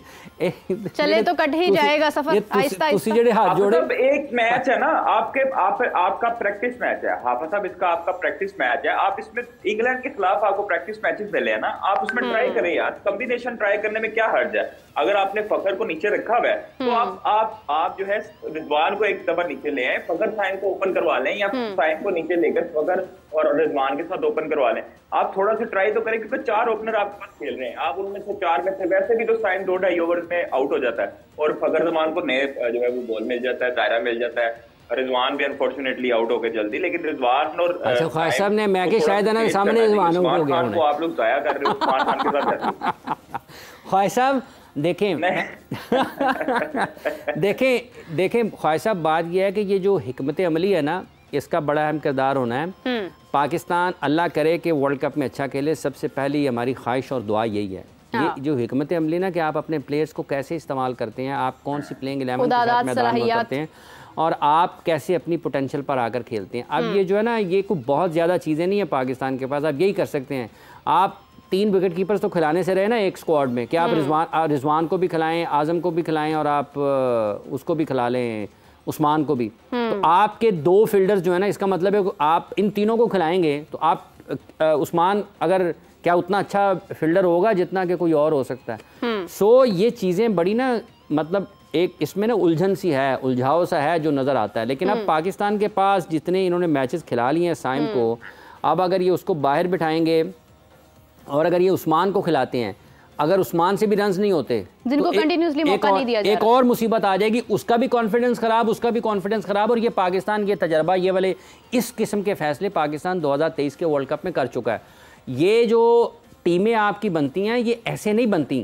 चले तो कट ही जाएगा सफर आहिस्ता आहिस्ता। हाथ जोड़े, एक मैच है ना आपका प्रैक्टिस मैच है हाफिज साहब, इसका आपका प्रैक्टिस मैच है। आप इसमें इंग्लैंड के खिलाफ आपको प्रैक्टिस मैचेस मिले हैं ना, आप उसमें ट्राई करें यार, कॉम्बिनेशन ट्राई करने में क्या हर्ज है। अगर आपने फखर को नीचे रखा हुआ है तो आप जो है रिजवान को एक दफा नीचे ले आए, फखर साइम को ओपन करवा लें, या साइम को नीचे लेकर फखर और रिजवान के साथ ओपन करवा लें। आप थोड़ा सा ट्राई तो करें, क्योंकि 4 ओपनर आपके पास खेल रहे हैं, आप उनमें से 4 में से वैसे भी तो साइम 2-2.5 ओवर में आउट हो जाता है, और फखर जमान को नए जो है वो बॉल मिल जाता है, दायरा मिल जाता है। रिजवान भी अनफॉर्चुनेटली आउट हो गए जल्दी, लेकिन रिजवान और ख्वाहिश साहब ने मैं के शायद है ना सामने रिजवान हो गया, वो आप लोग जाया कर रहे हो उस्मान खान के साथ। ख्वाहिश साहब देखें देखें ख्वाहिश साहब, बात यह है कि ये जो हिकमत अमली है ना, इसका बड़ा अहम किरदार होना है। पाकिस्तान अल्लाह करे कि वर्ल्ड कप में अच्छा खेले, सबसे पहली हमारी ख्वाहिश और दुआ यही है। ये जो हिकमत अमली ना कि आप अपने प्लेयर्स को कैसे इस्तेमाल करते हैं, आप कौन सी प्लेइंग 11 के साथ मैदान में करते हैं, और आप कैसे अपनी पोटेंशियल पर आकर खेलते हैं। अब ये जो है ना, ये कोई बहुत ज़्यादा चीज़ें नहीं है पाकिस्तान के पास। आप यही कर सकते हैं, आप 3 विकेट कीपर्स तो खिलाने से रहे ना एक स्क्वाड में, कि आप रिजवान को भी खिलाएं, आजम को भी खिलाएं और आप उसको भी खिला लें, उस्मान को भी। तो आपके 2 फील्डर्स जो है ना, इसका मतलब है आप इन तीनों को खिलाएंगे तो आप उस्मान अगर क्या उतना अच्छा फील्डर होगा जितना कि कोई और हो सकता है। सो ये चीज़ें बड़ी ना, मतलब एक इसमें ना उलझन सी है, उलझाव सा है जो नज़र आता है। लेकिन अब पाकिस्तान के पास जितने इन्होंने मैचेस खिला लिए हैं साइम को, अब अगर ये उसको बाहर बिठाएंगे और अगर ये उस्मान को खिलाते हैं, अगर उस्मान से भी रन्स नहीं होते जिनको तो कंटिन्यूअसली मौका नहीं दिया एक और मुसीबत आ जाएगी, उसका भी कॉन्फिडेंस खराब, उसका भी कॉन्फिडेंस खराब। और ये पाकिस्तान ये तजर्बा, ये वाले इस किस्म के फैसले पाकिस्तान 2023 के वर्ल्ड कप में कर चुका है। ये जो टीमें आपकी बनती हैं, ये ऐसे नहीं बनती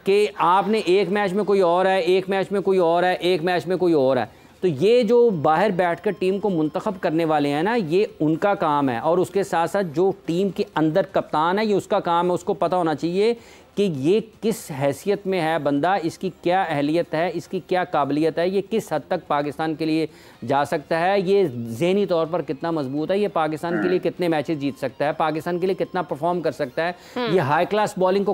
कि आपने एक मैच में कोई और है, एक मैच में कोई और है, एक मैच में कोई और है। तो ये जो बाहर बैठकर टीम को मुंतखब करने वाले हैं ना, ये उनका काम है। और उसके साथ साथ जो टीम के अंदर कप्तान है, ये उसका काम है। उसको पता होना चाहिए कि ये किस हैसियत में है बंदा, इसकी क्या अहलियत है, इसकी क्या काबिलियत है, ये किस हद तक पाकिस्तान के लिए जा सकता है, ये ज़हनी तौर पर कितना मजबूत है, ये पाकिस्तान के लिए कितने मैचेस जीत सकता है, पाकिस्तान के लिए कितना परफॉर्म कर सकता है, ये हाई क्लास बॉलिंग को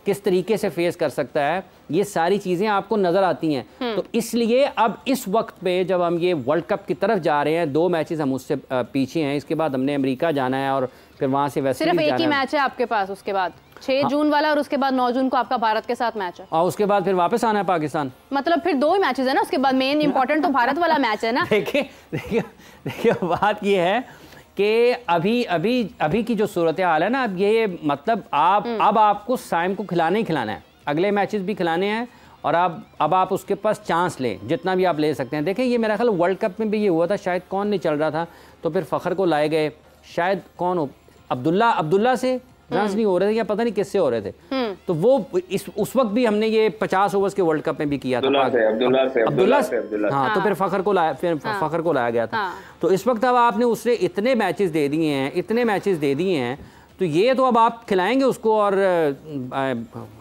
किस तरीके से फेस कर सकता है। ये सारी चीज़ें आपको नज़र आती हैं। तो इसलिए अब इस वक्त पे जब हम ये वर्ल्ड कप की तरफ जा रहे हैं, 2 मैचेस हम उससे पीछे हैं, इसके बाद हमने अमेरिका जाना है और फिर वहाँ से वेस्ट इंडीज जाना है। सिर्फ एक ही मैच है आपके पास, उसके बाद 6 जून वाला और उसके बाद 9 जून को आपका भारत के साथ मैच है, और उसके बाद फिर वापस आना है पाकिस्तान। मतलब फिर 2 ही मैचेस है ना, उसके बाद मेन इंपॉर्टेंट तो भारत वाला मैच है ना। देखिए बात ये है कि अभी की जो सूरत हाल है ना, अब ये मतलब अब आपको साइम को खिलाना ही खिलाना है, अगले मैचेस भी खिलाने हैं और अब आप उसके पास चांस लें, जितना भी आप ले सकते हैं। देखिए ये मेरा ख्याल वर्ल्ड कप में भी ये हुआ था, शायद कौन नहीं चल रहा था तो फिर फ़खर को लाए गए, शायद कौन हो, अब्दुल्ला से रन्स नहीं हो रहे थे या पता नहीं किससे हो रहे थे। तो वो उस वक्त भी हमने ये 50 ओवर्स के वर्ल्ड कप में भी किया था, अब्दुल्ला से। हाँ, तो फिर फ़खर को लाया गया था। तो इस वक्त अब आपने उससे इतने मैचेस दे दिए हैं, तो ये तो अब आप खिलाएंगे उसको। और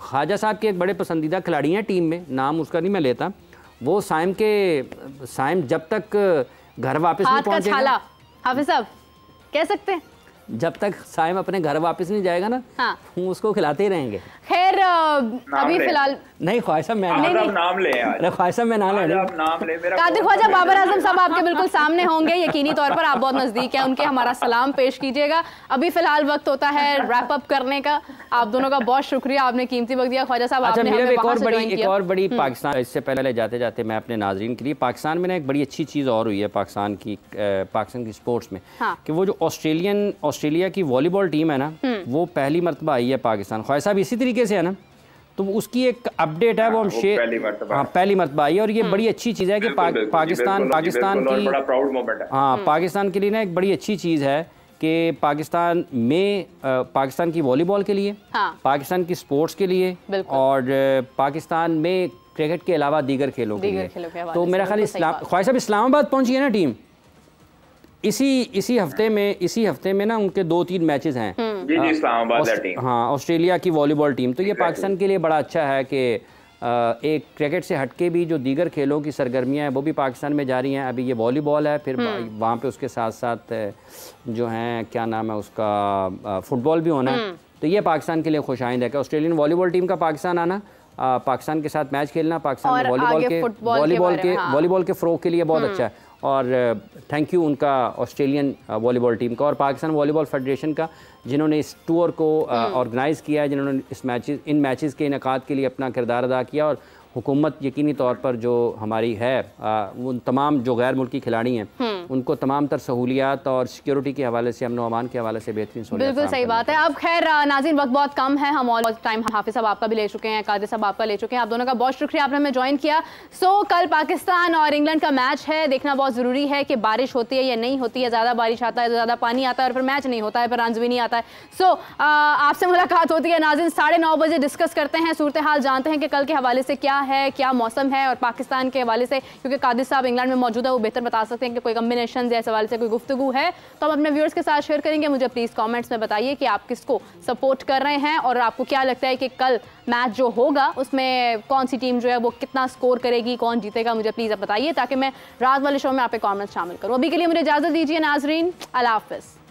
ख्वाजा साहब के एक बड़े पसंदीदा खिलाड़ी हैं टीम में, नाम उसका नहीं मैं लेता, वो साइम जब तक घर वापस नहीं पहुंचेगा, हाफिज साहब कह सकते हैं, जब तक साइम अपने घर वापस नहीं जाएगा ना, हाँ, हम उसको खिलाते ही रहेंगे। खैर अभी फिलहाल नहीं, ख्वाजा मैं नाम ले यार, ख्वाजा मैं नाम ले, कादिर ख्वाजा बाबर आजम साहब आपके बिल्कुल सामने होंगे, यकीनी तौर पर आप बहुत नजदीक हैं उनके, हमारा सलाम पेश कीजिएगा। अभी फिलहाल वक्त होता है रैप अप करने का। आप दोनों का बहुत शुक्रिया, आपने कीमती वक्त दिया। ख्वाजा साहब अच्छा, मेरा एक और बड़ी पाकिस्तान, इससे पहले जाते जाते मैं अपने नाजरीन के लिए, पाकिस्तान में ना एक बड़ी अच्छी चीज़ और हुई है पाकिस्तान की स्पोर्ट्स में, कि वो जो ऑस्ट्रेलिया की वॉलीबॉल टीम है ना, वो पहली मरतबा आई है पाकिस्तान। ख्वाजा साहब इसी तरीके से है ना, तो उसकी एक अपडेट है, वो हम पहली मरतबा आई है। और ये बड़ी अच्छी चीज़ है कि पाकिस्तान की, प्राउड मोमेंट है। हाँ, पाकिस्तान के लिए ना एक बड़ी अच्छी चीज़ है कि पाकिस्तान में पाकिस्तान की वॉलीबॉल के लिए, पाकिस्तान की स्पोर्ट्स के लिए, और पाकिस्तान में क्रिकेट के अलावा दीगर खेलों के लिए। तो मेरा ख्याल ख्वाजा साहब इस्लामाबाद पहुंची है ना टीम, इसी हफ्ते में ना उनके 2-3 मैचेस हैं। जी इस्लामाबाद टीम, हाँ, ऑस्ट्रेलिया की वॉलीबॉल टीम। तो ये पाकिस्तान के लिए बड़ा अच्छा है कि एक क्रिकेट से हटके भी जो दीगर खेलों की सरगर्मियाँ हैं वो भी पाकिस्तान में जारी हैं। अभी ये वॉलीबॉल है, फिर वहाँ पे उसके साथ साथ जो हैं क्या नाम है उसका, फुटबॉल भी होना है। तो ये पाकिस्तान के लिए खुशाइंद है कि ऑस्ट्रेलियन वॉलीबॉल टीम का पाकिस्तान आना, पाकिस्तान के साथ मैच खेलना, पाकिस्तान में वॉलीबॉल के फ़रोग के लिए बहुत अच्छा है। और थैंक यू उनका ऑस्ट्रेलियन वॉलीबॉल टीम का और पाकिस्तान वॉलीबॉल फेडरेशन का, जिन्होंने इस टूर को ऑर्गेनाइज़ किया है, जिन्होंने इन मैचेस के इनेकाद के लिए अपना किरदार अदा किया। और हुकूमत यकीनी तौर पर जो हमारी है, उन तमाम जो गैर मुल्की खिलाड़ी हैं उनको तमाम तर सहूलियात और सिक्योरिटी के हवाले से, अमन अमान के हवाले से बेहतरीन सहूलियात। बिल्कुल सही बात है। अब खैर नाज़रीन, वक्त बहुत कम है, हम ऑल टाइम हाफिज साहब आपका भी ले चुके हैं, कादिर साहब आपका ले चुके हैं। आप दोनों का बहुत शुक्रिया, आपने हमें ज्वाइन किया। कल पाकिस्तान और इंग्लैंड का मैच है, देखना बहुत ज़रूरी है कि बारिश होती है या नहीं होती है, ज़्यादा बारिश आता है तो ज़्यादा पानी आता है और फिर मैच नहीं होता है, फिर रन्स भी नहीं आता है। आपसे मुलाकात होती है नाज़रीन 9:30 बजे, डिस्कस करते हैं, सूरत हाल जानते हैं कि कल के हवाले से क्या है, क्या मौसम है, और पाकिस्तान के हवाले से, क्योंकि कादिर साहब इंग्लैंड में मौजूद है, वो बेहतर बता सकते हैं कि कोई गम कॉम्बिनेशन या इस हवाले से कोई गुफ्तगू है तो हम अपने व्यूअर्स के साथ शेयर करेंगे। मुझे प्लीज़ कमेंट्स में बताइए कि आप किसको सपोर्ट कर रहे हैं और आपको क्या लगता है कि कल मैच जो होगा उसमें कौन सी टीम जो है वो कितना स्कोर करेगी, कौन जीतेगा, मुझे प्लीज़ आप बताइए ताकि मैं रात वाले शो में आपके कमेंट्स शामिल करूँ। अभी के लिए मुझे इजाज़त दीजिए नाजरीन, अल्लाह हाफ़िज़।